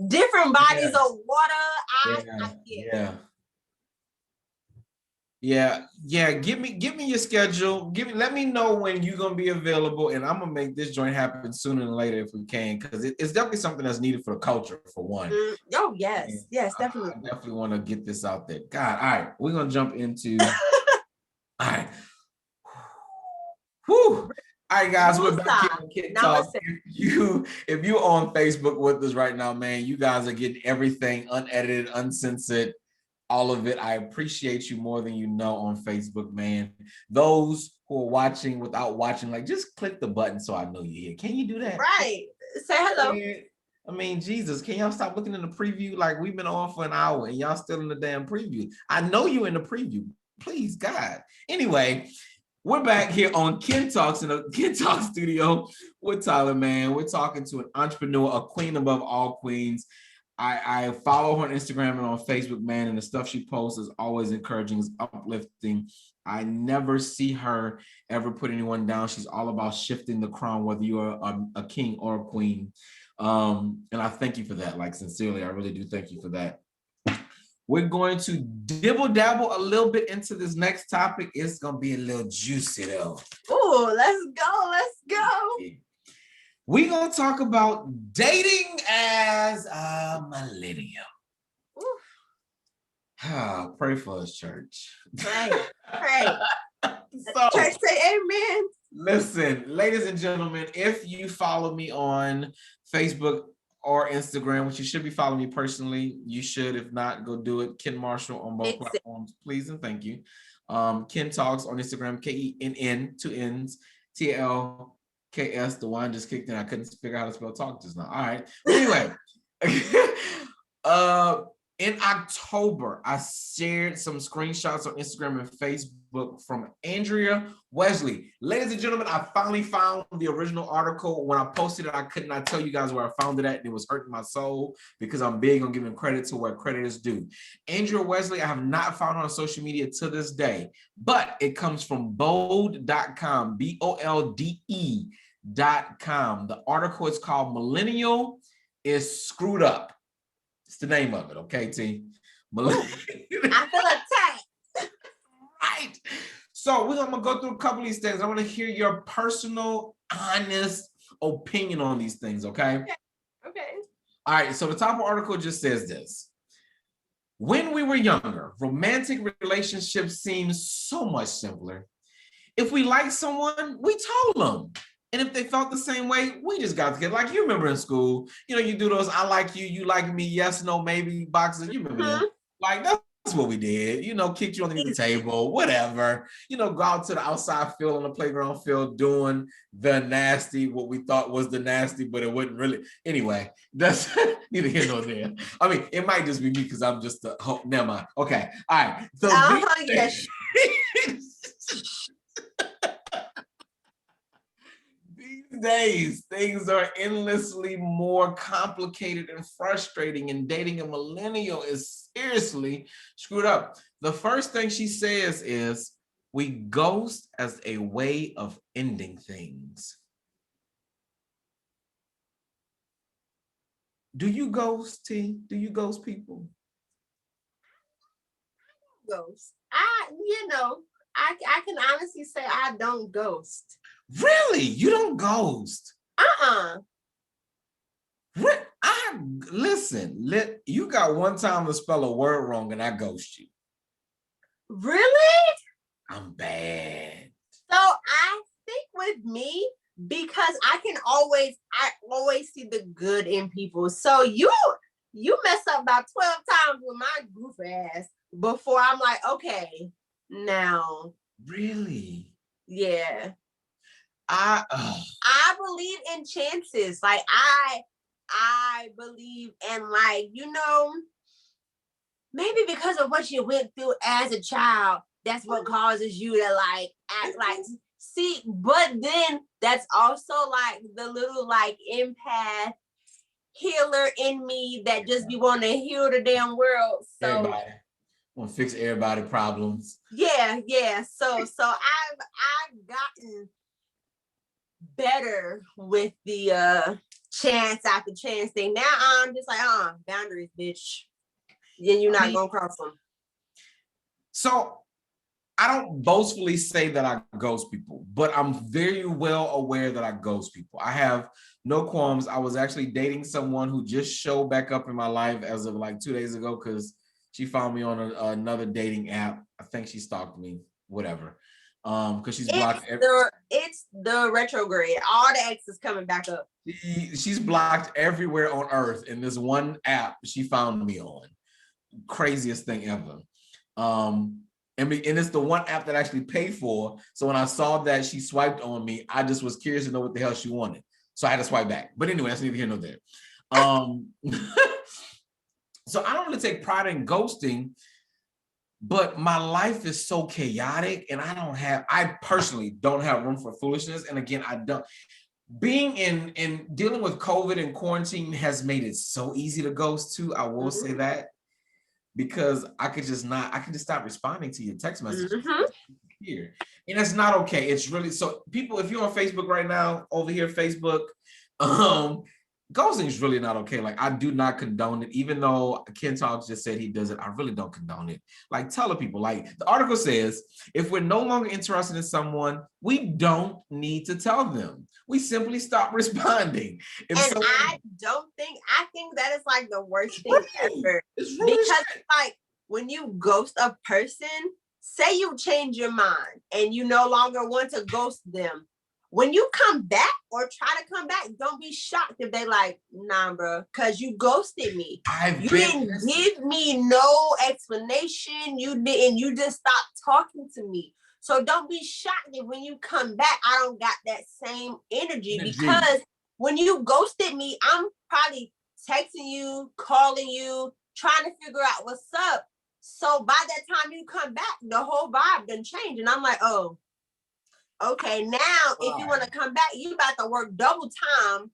different bodies of water. Give me your schedule. Let me know when you're gonna be available, and I'm gonna make this joint happen sooner than later if we can, because it's definitely something that's needed for the culture, for one. Oh yes, and yes, definitely. I definitely want to get this out there. God, all right, we're gonna jump into. All right. Whew. All right, guys, we're back here on KennTalks. If you're on Facebook with us right now, man, you guys are getting everything unedited, uncensored. All of it. I appreciate you more than you know on Facebook, man. Those who are watching without watching, like, just click the button so I know you're here. Can you do that? Right. Say hello. I mean, Jesus, can y'all stop looking in the preview? Like, we've been on for an hour and y'all still in the damn preview. I know you in the preview. Please, God. Anyway, we're back here on KennTalks in the KennTalks studio with Tyler, man. We're talking to an entrepreneur, a queen above all queens. I follow her on Instagram and on Facebook, man, and the stuff she posts is always encouraging, is uplifting. I never see her ever put anyone down. She's all about shifting the crown, whether you're a king or a queen. And I thank you for that. Like, sincerely, I really do thank you for that. We're going to dibble-dabble a little bit into this next topic. It's going to be a little juicy, though. Oh, let's go. We're going to talk about dating as a millennial. Oh, pray for us, church. Pray. So, church, say amen. Listen, ladies and gentlemen, if you follow me on Facebook or Instagram, which you should be following me personally, you should. If not, go do it. Ken Marshall on both platforms, please and thank you. KennTalks on Instagram, KENN, 2 N's, TLKS. The wine just kicked in. I couldn't figure out how to spell talk just now. All right. But anyway, in October, I shared some screenshots on Instagram and Facebook from Andrea Wesley. Ladies and gentlemen, I finally found the original article. When I posted it, I could not tell you guys where I found it at, and it was hurting my soul because I'm big on giving credit to where credit is due. Andrea Wesley, I have not found her on social media to this day, but it comes from bold.com, BOLDE.com. The article is called Millennial is Screwed Up. It's the name of it, okay, T? I feel attacked. Right. So I'm gonna go through a couple of these things. I want to hear your personal, honest opinion on these things, okay? Okay. All right, so the top of the article just says this. When we were younger, romantic relationships seemed so much simpler. If we liked someone, we told them. And if they felt the same way, we just got together. Like, you remember in school, you do those I like you, you like me, yes, no, maybe boxes. You remember them? Like, that's what we did. Kicked you underneath the table, whatever. Go out to the outside field, on the playground field, doing the nasty, what we thought was the nasty, but it wasn't really. Anyway, that's neither here nor there. I mean, it might just be me because I'm just never mind. Okay, all right. So yes. days, things are endlessly more complicated and frustrating, and dating a millennial is seriously screwed up. The first thing she says is, we ghost as a way of ending things. Do you ghost, T? Do you ghost people? Ghost. I can honestly say I don't ghost. Really? You don't ghost? Listen, you got one time to spell a word wrong and I ghost you. Really? I'm bad. So I think with me, because I always see the good in people. So you mess up about 12 times with my goof ass before I'm like, okay, now. Really? Yeah. I believe in chances. Like I believe in, like, maybe because of what you went through as a child, that's what causes you to like act like, see, but then that's also like the little like empath healer in me that just be wanting to heal the damn world. So everybody want to fix everybody's problems. Yeah. So I've gotten better with the chance after chance thing. Now I'm just like, boundaries, bitch. Then you're not gonna cross them. So I don't boastfully say that I ghost people, but I'm very well aware that I ghost people. I have no qualms. I was actually dating someone who just showed back up in my life as of like 2 days ago because she found me on another dating app. I think she stalked me, whatever. Because she's blocked. It's the retrograde. All the exes coming back up. She's blocked everywhere on earth. In this one app she found me on. Craziest thing ever. And it's the one app that I actually paid for. So when I saw that she swiped on me, I just was curious to know what the hell she wanted. So I had to swipe back. But anyway, that's neither here nor there. So I don't really take pride in ghosting, but my life is so chaotic and I personally don't have room for foolishness. And again, I don't. Being in dealing with COVID and quarantine has made it so easy to ghost too. I will say that. Because I could just stop responding to your text messages here. And it's not okay. It's really, so people, if you're on Facebook right now, over here, Facebook, ghosting is really not okay. Like, I do not condone it. Even though KennTalks just said he does it, I really don't condone it. Like, tell the people, like the article says, if we're no longer interested in someone, we don't need to tell them. We simply stop responding. I think that is like the worst thing ever. Because like when you ghost a person, say you change your mind and you no longer want to ghost them. When you come back or try to come back, don't be shocked if they like, nah, bro, because you ghosted me. You didn't give me no explanation. You just stopped talking to me. So don't be shocked if when you come back, I don't got that same energy. Because when you ghosted me, I'm probably texting you, calling you, trying to figure out what's up. So by that time you come back, the whole vibe done changed. And I'm like, oh, okay, now if you want to come back, you about to work double time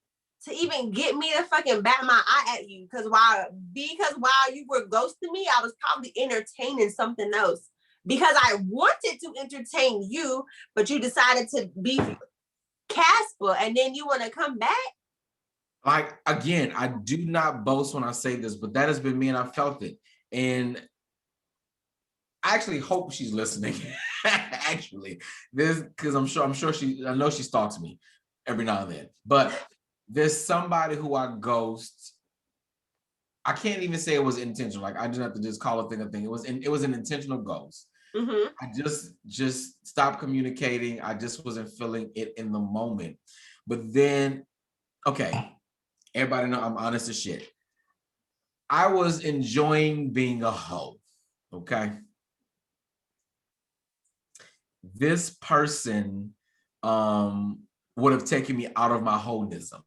to even get me to fucking bat my eye at you. Because while you were ghosting me, I was probably entertaining something else. Because I wanted to entertain you, but you decided to be Casper, and then you want to come back? Like, again, I do not boast when I say this, but that has been me and I felt it. And I actually hope she's listening. Actually, because I know she stalks me every now and then. But there's somebody who I ghost. I can't even say it was intentional. Like, I just have to just call a thing a thing. It was an intentional ghost. I just stopped communicating. I just wasn't feeling it in the moment. But then, okay, everybody know I'm honest as shit. I was enjoying being a hoe. Okay. This person would have taken me out of my holism.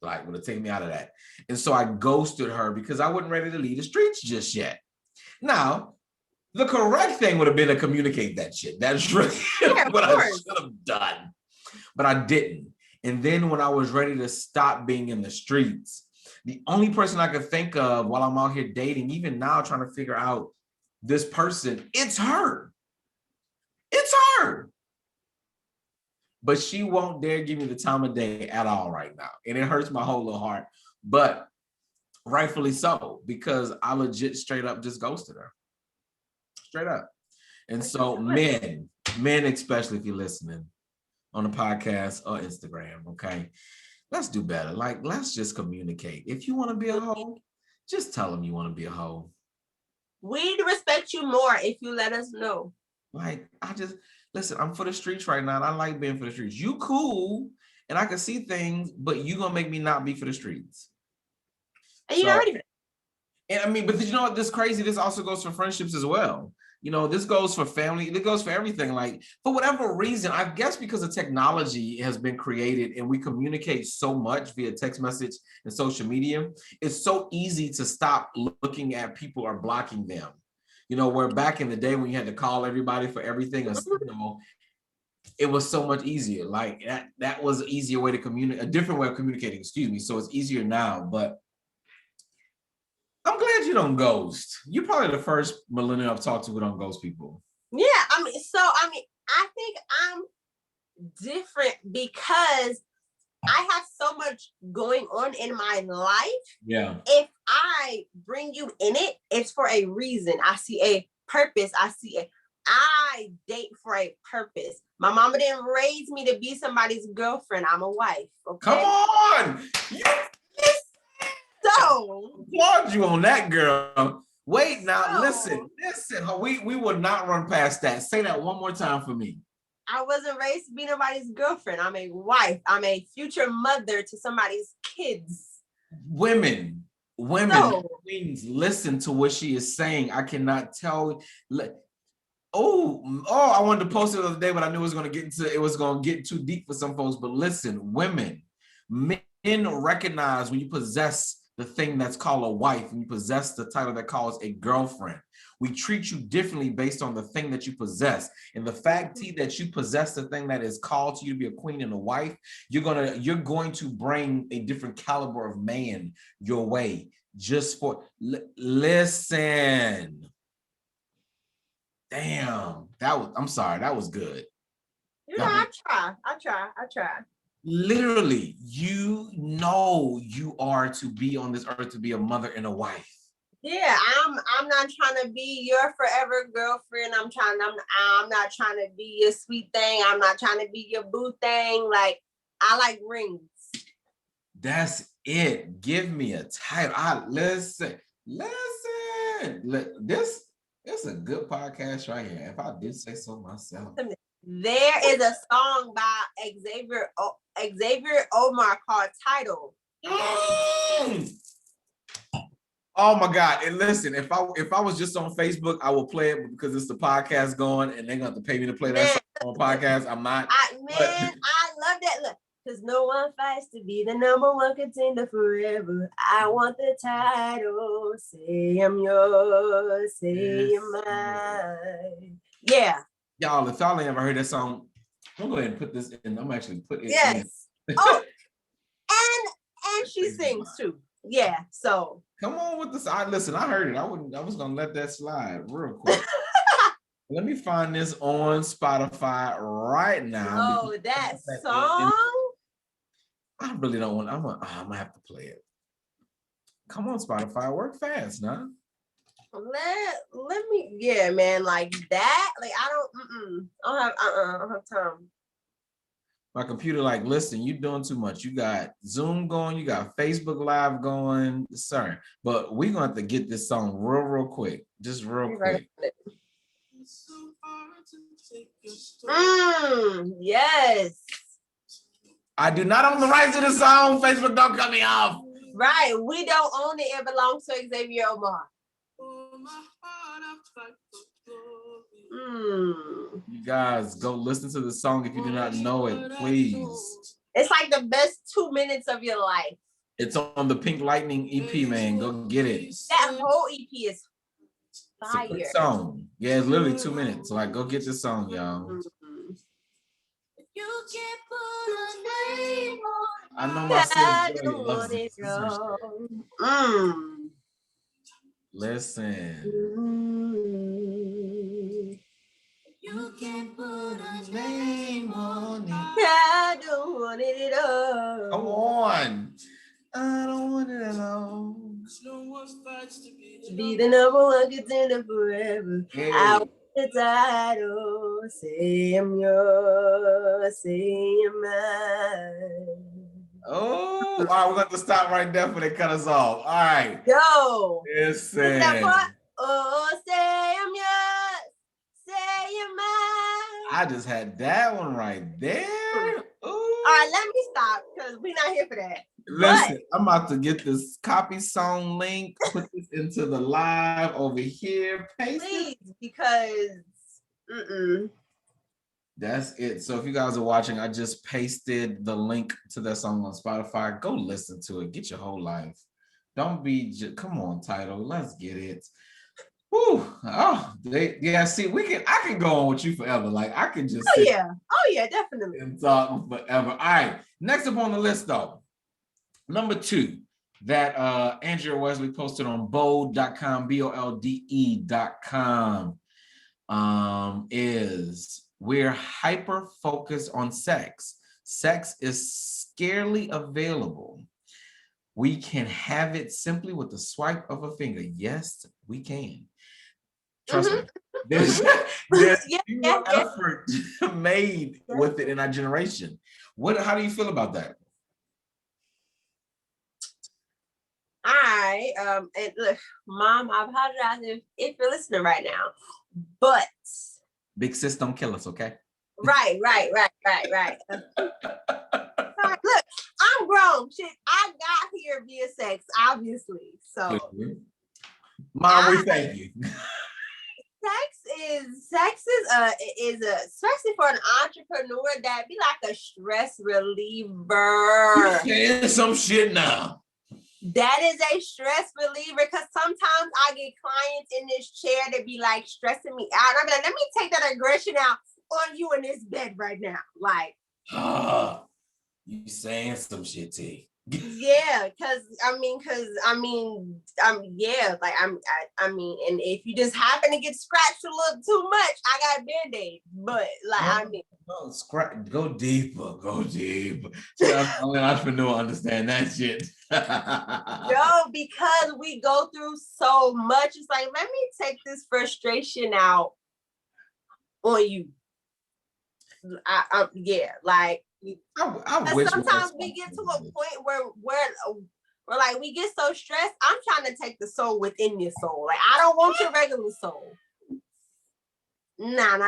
Like, would have taken me out of that. And so I ghosted her because I wasn't ready to leave the streets just yet. Now, the correct thing would have been to communicate that shit. That's really what I should have done. but I didn't. And then when I was ready to stop being in the streets, the only person I could think of while I'm out here dating, even now trying to figure out this person, it's her. It's her. But she won't dare give me the time of day at all right now. And it hurts my whole little heart. But rightfully so, because I legit straight up just ghosted her. Straight up. And so men especially if you're listening on the podcast or Instagram, okay? Let's do better. Like, let's just communicate. If you want to be a hoe, just tell them you want to be a hoe. We'd respect you more if you let us know. Like, listen, I'm for the streets right now. And I like being for the streets. You cool, and I can see things, but you gonna make me not be for the streets. And you're already. And I mean, but you know what? This crazy. This also goes for friendships as well. You know, this goes for family. It goes for everything. Like, for whatever reason, I guess because the technology has been created and we communicate so much via text message and social media, it's so easy to stop looking at people or blocking them. You know, where back in the day when you had to call everybody for everything, you know, it was so much easier. Like that was an easier way to communicate, a different way of communicating, excuse me. So it's easier now, but I'm glad you don't ghost. You're probably the first millennial I've talked to who don't ghost people. Yeah, I think I'm different because I have so much going on in my life. Yeah. If I bring you in it, it's for a reason. I see a purpose. I date for a purpose. My mama didn't raise me to be somebody's girlfriend. I'm a wife. Okay? Come on. So applaud you on that, girl. Wait, now listen. We will not run past that. Say that one more time for me. I wasn't raised to be nobody's girlfriend. I'm a wife. I'm a future mother to somebody's kids. Women, please listen to what she is saying. I cannot tell. I wanted to post it the other day, but I knew it was going to get too deep for some folks. But listen, men recognize when you possess the thing that's called a wife, and you possess the title that calls a girlfriend. We treat you differently based on the thing that you possess. And the fact that you possess the thing that is called to you to be a queen and a wife, you're going to bring a different caliber of man your way. Just for listen. Damn, I'm sorry, that was good. You know, I try. Literally, you know you are to be on this earth to be a mother and a wife. Yeah, I'm not trying to be your forever girlfriend. I'm not trying to be your sweet thing. I'm not trying to be your boo thing. Like, I like rings. That's it. Give me a title. Listen. This is a good podcast right here. If I did say so myself. There is a song by Xavier Omar called Title. Oh my God. And listen, if I was just on Facebook, I will play it because it's the podcast going and they're gonna have to pay me to play that song on podcast. I'm not. I love that. Look, because no one fights to be the number one contender forever. I want the title. Say I'm yours. Say you're mine. Yeah. Y'all, if y'all ain't ever heard that song, I'm going to go ahead and put this in. I'm actually putting it in. Oh, and she sings too. Yeah, so. Come on with this. Listen, I heard it. I was going to let that slide real quick. Let me find this on Spotify right now. Oh, that song? I really don't want, I'm going to have to play it. Come on, Spotify. Work fast, nah. Let me, yeah, man, like that. Like, I don't have time. My computer, like, listen, you're doing too much. You got Zoom going, you got Facebook Live going, sir. But we're going to have to get this song real quick. Just real quick. Yes. I do not own the rights to the song. Facebook, don't cut me off. Right. We don't own it. It belongs to Xavier Omar. You guys go listen to the song if you do not know it, please. It's like the best 2 minutes of your life. It's on the Pink Lightning EP, man. Go get it. That whole EP is fire. It's a song. Yeah, it's literally 2 minutes. Like, go get this song, y'all. You can put a name on. I know my sister loves it. Listen. You can put a name on it. I don't want it at all. Come on. I don't want it at all. Be the number one contender forever. Hey. I want the title. Say I'm yours. Say I'm mine. Oh, all right, we're going to stop right there before they cut us off. All right. Yo. Listen. Oh, say I'm yours. Say you're mine. I just had that one right there. Ooh. All right, let me stop because we're not here for that. Listen, I'm about to get this copy song link, put this into the live over here, paste it. Because That's it. So if you guys are watching, I just pasted the link to that song on Spotify. Go listen to it. Get your whole life. Don't be come on, Title. Let's get it. Whew. Oh, see, I can go on with you forever. Like I can just oh yeah, definitely. And talk forever. All right. Next up on the list though. Number 2 that Andrea Wesley posted on bold.com, BOLDE.com, is we're hyper focused on sex. Sex is scarcely available. We can have it simply with the swipe of a finger. Yes, we can. Trust me. There's zero effort made with it in our generation. How do you feel about that? And look, Mom, I apologize if you're listening right now, but big sis don't kill us, okay? Right. Look, I'm grown. Shit, I got here via sex, obviously. So, Mom, we thank you. Sex is especially for an entrepreneur, that be like a stress reliever. You're saying some shit now. That is a stress reliever, because sometimes I get clients in this chair that be like stressing me out. I'm like, let me take that aggression out on you in this bed right now. Like, you saying some shit, T. Yeah, and if you just happen to get scratched a little too much, I got a Band-Aid. But go deeper. Only entrepreneur understand that shit. No, because we go through so much. It's like, let me take this frustration out on you. I wish sometimes we get to a point where like we get so stressed. I'm trying to take the soul within your soul. Like, I don't want your regular soul. Nah.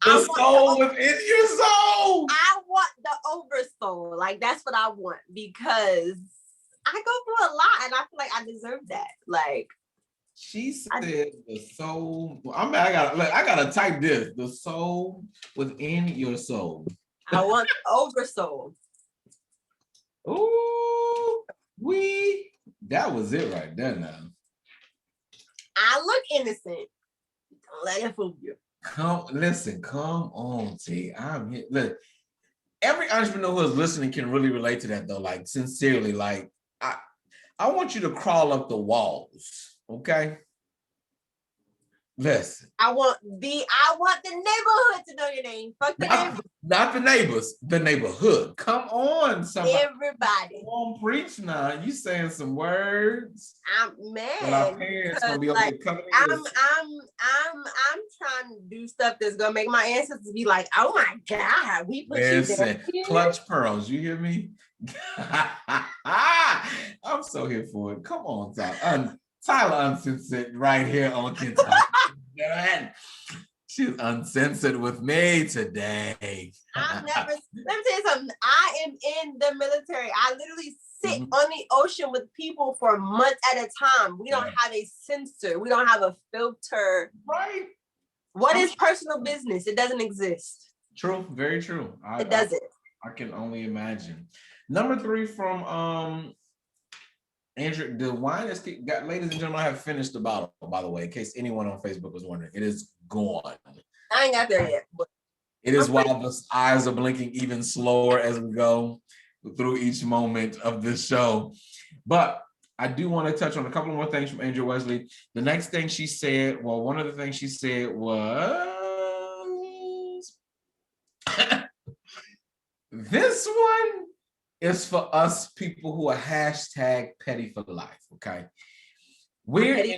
The soul within your soul. I want the oversoul. Like, that's what I want, because I go through a lot and I feel like I deserve that. Like, she said the soul. I gotta type this. The soul within your soul. I want the oversoul. Ooh, that was it right there now. I look innocent. Don't let it fool you. Come on, T. I'm here. Look, every entrepreneur who is listening can really relate to that though. Like, sincerely, like I want you to crawl up the walls, okay? Listen. I want the neighborhood to know your name. Fuck the neighbors. Not the neighbors, the neighborhood. Come on, somebody. Everybody. Come on, preach now. You saying some words. I'm mad. Our parents gonna be like, able to I'm trying to do stuff that's gonna make my ancestors be like, oh my God, we put you there. Clutch pearls, you hear me? I'm so here for it. Come on, Tyler Uncensored right here on KennTalks. She's uncensored with me today. Let me tell you something. I am in the military. I literally sit on the ocean with people for months at a time. We don't have a censor. We don't have a filter. Right. What is personal business? It doesn't exist. True. Very true. It doesn't. I can only imagine. Number 3 from Andrew, the wine is got, ladies and gentlemen, I have finished the bottle, by the way, in case anyone on Facebook was wondering. It is gone. I ain't got there yet. But It is why the eyes are blinking even slower as we go through each moment of this show. But I do want to touch on a couple more things from Andrea Wesley. The next thing she said, well, one of the things she said was, this one is for us people who are hashtag petty for life, okay? We're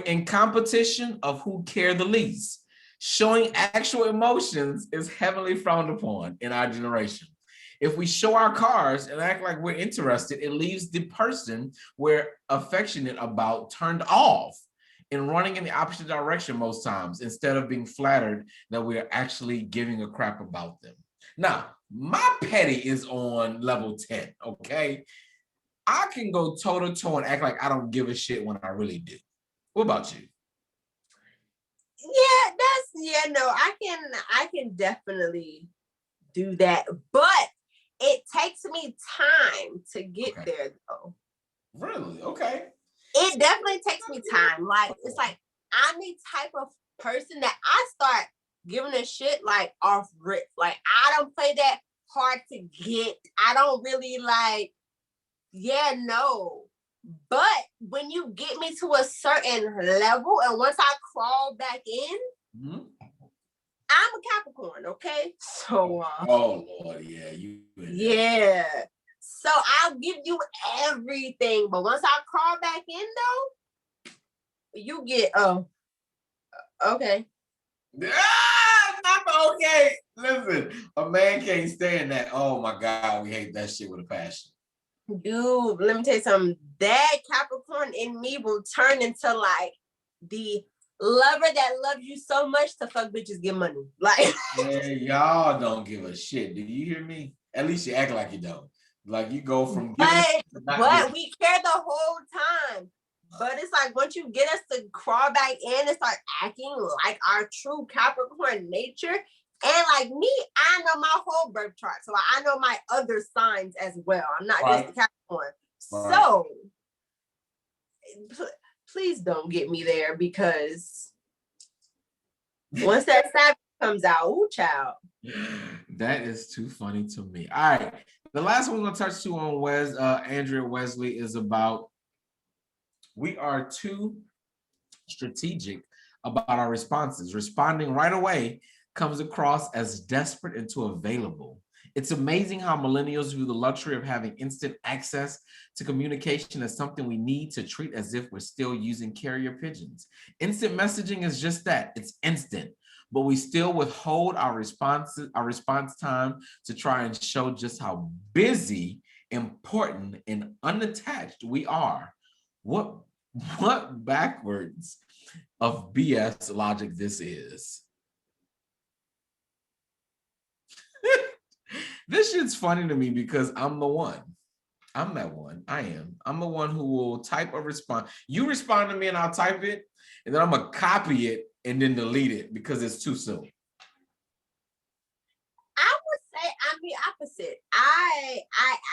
in competition of who care the least. Showing actual emotions is heavily frowned upon in our generation. If we show our cars and act like we're interested, it leaves the person we're affectionate about turned off and running in the opposite direction most times, instead of being flattered that we're actually giving a crap about them. Now, my petty is on level 10, okay? I can go toe to toe and act like I don't give a shit when I really do. What about you? I can definitely do that, but it takes me time to get there though. Really? Okay. It definitely takes me time. Like, it's like I'm the type of person that I start giving a shit like off rip. Like, I don't play that hard to get. I don't really like, But when you get me to a certain level, and once I crawl back in, I'm a Capricorn, okay? So, oh Lord, yeah. So I'll give you everything, but once I crawl back in, though, you get okay. Not okay. Listen, a man can't stand that. Oh my God, we hate that shit with a passion. Dude, let me tell you something. That Capricorn in me will turn into like the lover that loves you so much to fuck bitches get money. Like, y'all don't give a shit. Do you hear me? At least you act like you don't. Like, you go from but we care the whole time. But it's like once you get us to crawl back in and start acting like our true Capricorn nature, and like me, I know my whole birth chart, so I know my other signs as well. I'm not just a Capricorn. So please don't get me there, because once that savage comes out, ooh, child. That is too funny to me. All right, the last one we're gonna touch to on Andrea Wesley is about, we are too strategic about our responses. Responding right away comes across as desperate and too available. It's amazing how millennials view the luxury of having instant access to communication as something we need to treat as if we're still using carrier pigeons. Instant messaging is just that, it's instant, but we still withhold our response time to try and show just how busy, important, and unattached we are. What backwards of BS logic this is. This shit's funny to me because I'm the one. I'm that one. I'm the one who will type a response. You respond to me and I'll type it, and then I'm gonna copy it and then delete it because it's too soon. I would say I'm the opposite. I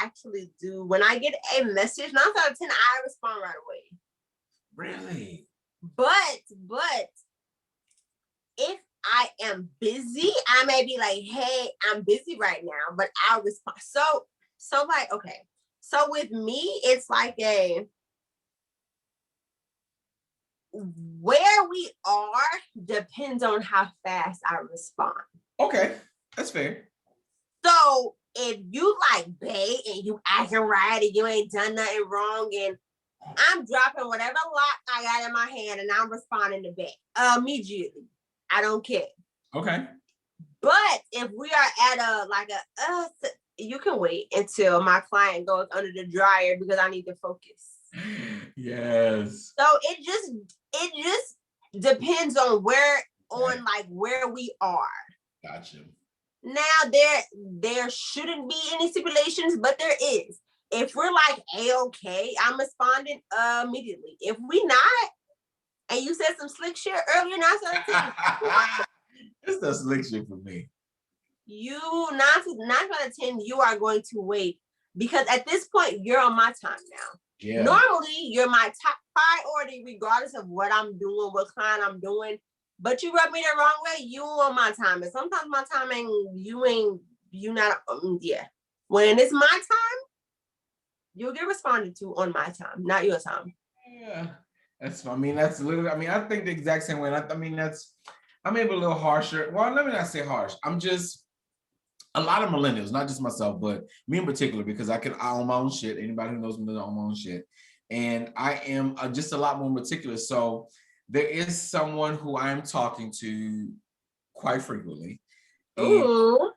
actually do. When I get a message, 9 out of 10, I respond right away. Really? But if I am busy, I may be like, hey, I'm busy right now, but I'll respond. So like, okay. So with me, it's like where we are depends on how fast I respond. Okay, that's fair. So if you like bae and you acting right and you ain't done nothing wrong, and I'm dropping whatever lock I got in my hand and I'm responding to bae immediately. I don't care. Okay. But if we are at you can wait until my client goes under the dryer because I need to focus. Yes. So it just depends on where we are. Gotcha. Now there shouldn't be any stipulations, but there is. If we're like A-okay, I'm responding immediately. If we not, and you said some slick shit earlier, 9 out of 10. It's the slick shit for me. You 9 out of 10, you are going to wait, because at this point you're on my time now. Yeah. Normally, you're my top priority, regardless of what I'm doing, what client I'm doing. but you rub me the wrong way, you on my time. And sometimes my time you not, yeah. When it's my time, you'll get responded to on my time, not your time. Yeah, that's literally, I think the exact same way. I'm maybe a little harsher. Well, let me not say harsh. I'm just, a lot of millennials, not just myself, but me in particular, because I own my own shit. Anybody who knows me knows I own my own shit. And I am just a lot more meticulous. So there is someone who I am talking to quite frequently. Ooh.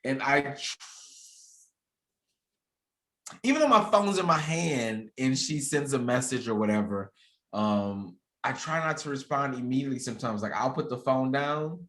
And even though my phone's in my hand and she sends a message or whatever, I try not to respond immediately sometimes. Like, I'll put the phone down.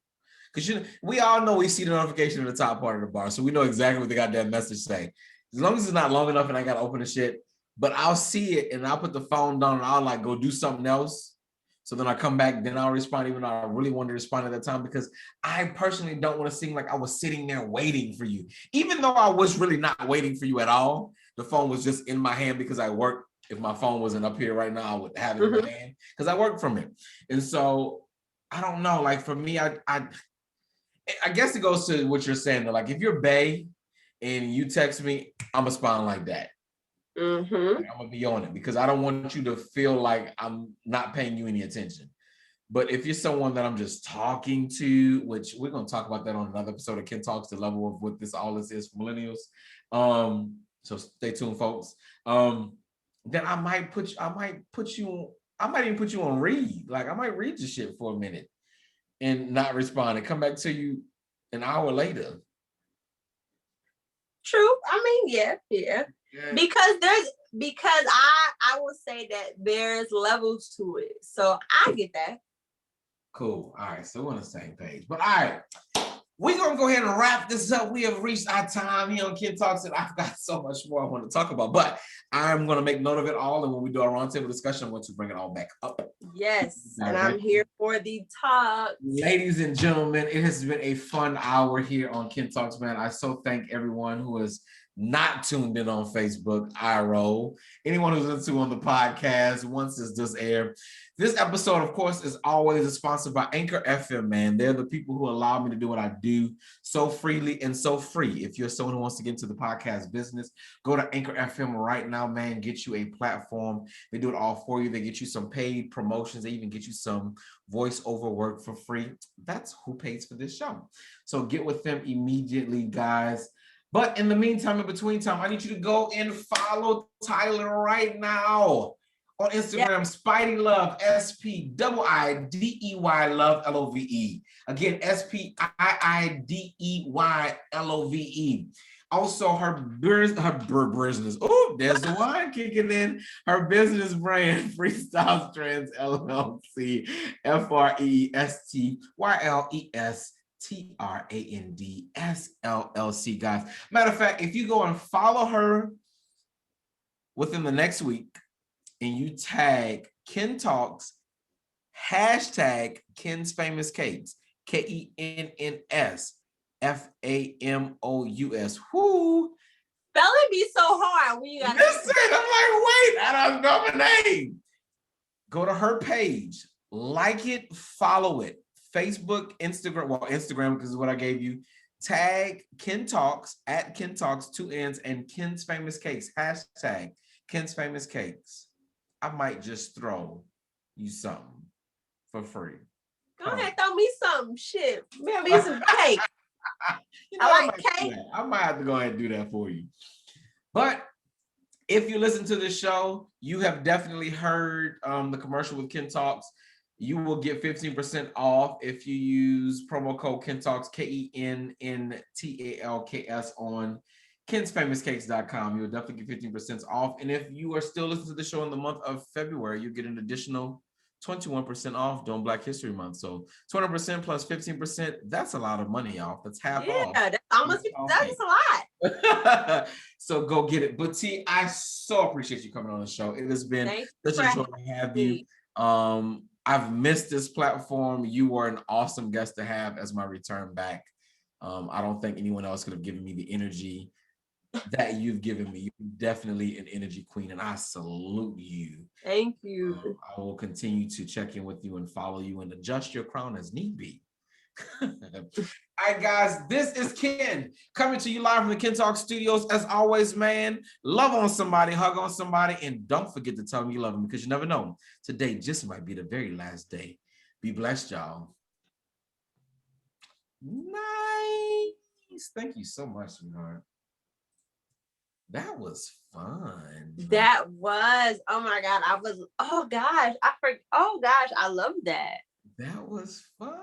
Because we all know we see the notification in the top part of the bar. So we know exactly what the goddamn message say. As long as it's not long enough and I got to open the shit. But I'll see it and I'll put the phone down and I'll like go do something else. So then I come back, then I'll respond, even though I really wanted to respond at that time, because I personally don't want to seem like I was sitting there waiting for you. Even though I was really not waiting for you at all. The phone was just in my hand because I work. If my phone wasn't up here right now, I would have it in my hand because I work from it. And so I don't know, like for me, I guess it goes to what you're saying, though. Like, if you're bae and you text me, I'm gonna respond like that. Like, I'm gonna be on it because I don't want you to feel like I'm not paying you any attention. But if you're someone that I'm just talking to, which we're gonna talk about that on another episode of KennTalks, the level of what all this is for millennials. So stay tuned, folks. Then I might even put you on read. Like, I might read your shit for a minute and not respond and come back to you an hour later. True. Yeah. Because I will say that there's levels to it. So I get that. Cool. All right. So we're on the same page. But all right. We're going to go ahead and wrap this up. We have reached our time here on KennTalks, and I've got so much more I want to talk about, but I'm going to make note of it all. And when we do our roundtable discussion, I want to bring it all back up. Yes. And I'm here for the talk. Ladies and gentlemen, it has been a fun hour here on KennTalks, man. I so thank everyone who has not tuned in on Facebook, IRO, anyone who's listening to on the podcast once this does air. This episode, of course, is always sponsored by Anchor FM, man. They're the people who allow me to do what I do so freely and so free. If you're someone who wants to get into the podcast business, go to Anchor FM right now, man. Get you a platform. They do it all for you. They get you some paid promotions. They even get you some voiceover work for free. That's who pays for this show. So get with them immediately, guys. But in the meantime, in between time, I need you to go and follow Tyler right now on Instagram, Spidey Love, SPIIDEY Love, LOVE. Again, SPIIDEY LOVE. Also, her business. Oh, there's the wine kicking in. Her business brand, Freestyle Trends LLC, FRESTYLES TRANDS LLC, guys. Matter of fact, if you go and follow her within the next week and you tag KennTalks, hashtag Ken's Famous Cakes, KENNS FAMOUS. Whoo! Spelling be so hard when you got listen. I'm like, wait, I don't know my name. Go to her page, like it, follow it. Facebook, Instagram, Instagram, because is what I gave you. Tag KennTalks at KennTalks, 2 N's, and Ken's Famous Cakes. Hashtag Ken's Famous Cakes. I might just throw you something for free. Go ahead, throw me some shit. Maybe some cake. I like cake. I might have to go ahead and do that for you. But if you listen to this show, you have definitely heard the commercial with KennTalks. You will get 15% off if you use promo code KennTalks, KENNTALKS on KensFamousCakes.com. You'll definitely get 15% off. And if you are still listening to the show in the month of February, you get an additional 21% off during Black History Month. So 20% plus 15%, that's a lot of money off. That's half off. Yeah, that's almost, that's a lot. So go get it. But T, I so appreciate you coming on the show. It has been such a joy to have you. I've missed this platform. You were an awesome guest to have as my return back. I don't think anyone else could have given me the energy that you've given me. You're definitely an energy queen, and I salute you. Thank you. I will continue to check in with you and follow you and adjust your crown as need be. All right, guys, this is Ken coming to you live from the KennTalks studios. As always, man, love on somebody, hug on somebody, and don't forget to tell them you love them, because you never know. Today just might be the very last day. Be blessed, y'all. Nice. Thank you so much, sweetheart. That was fun. That was, oh my God. Oh gosh, I love that. That was fun.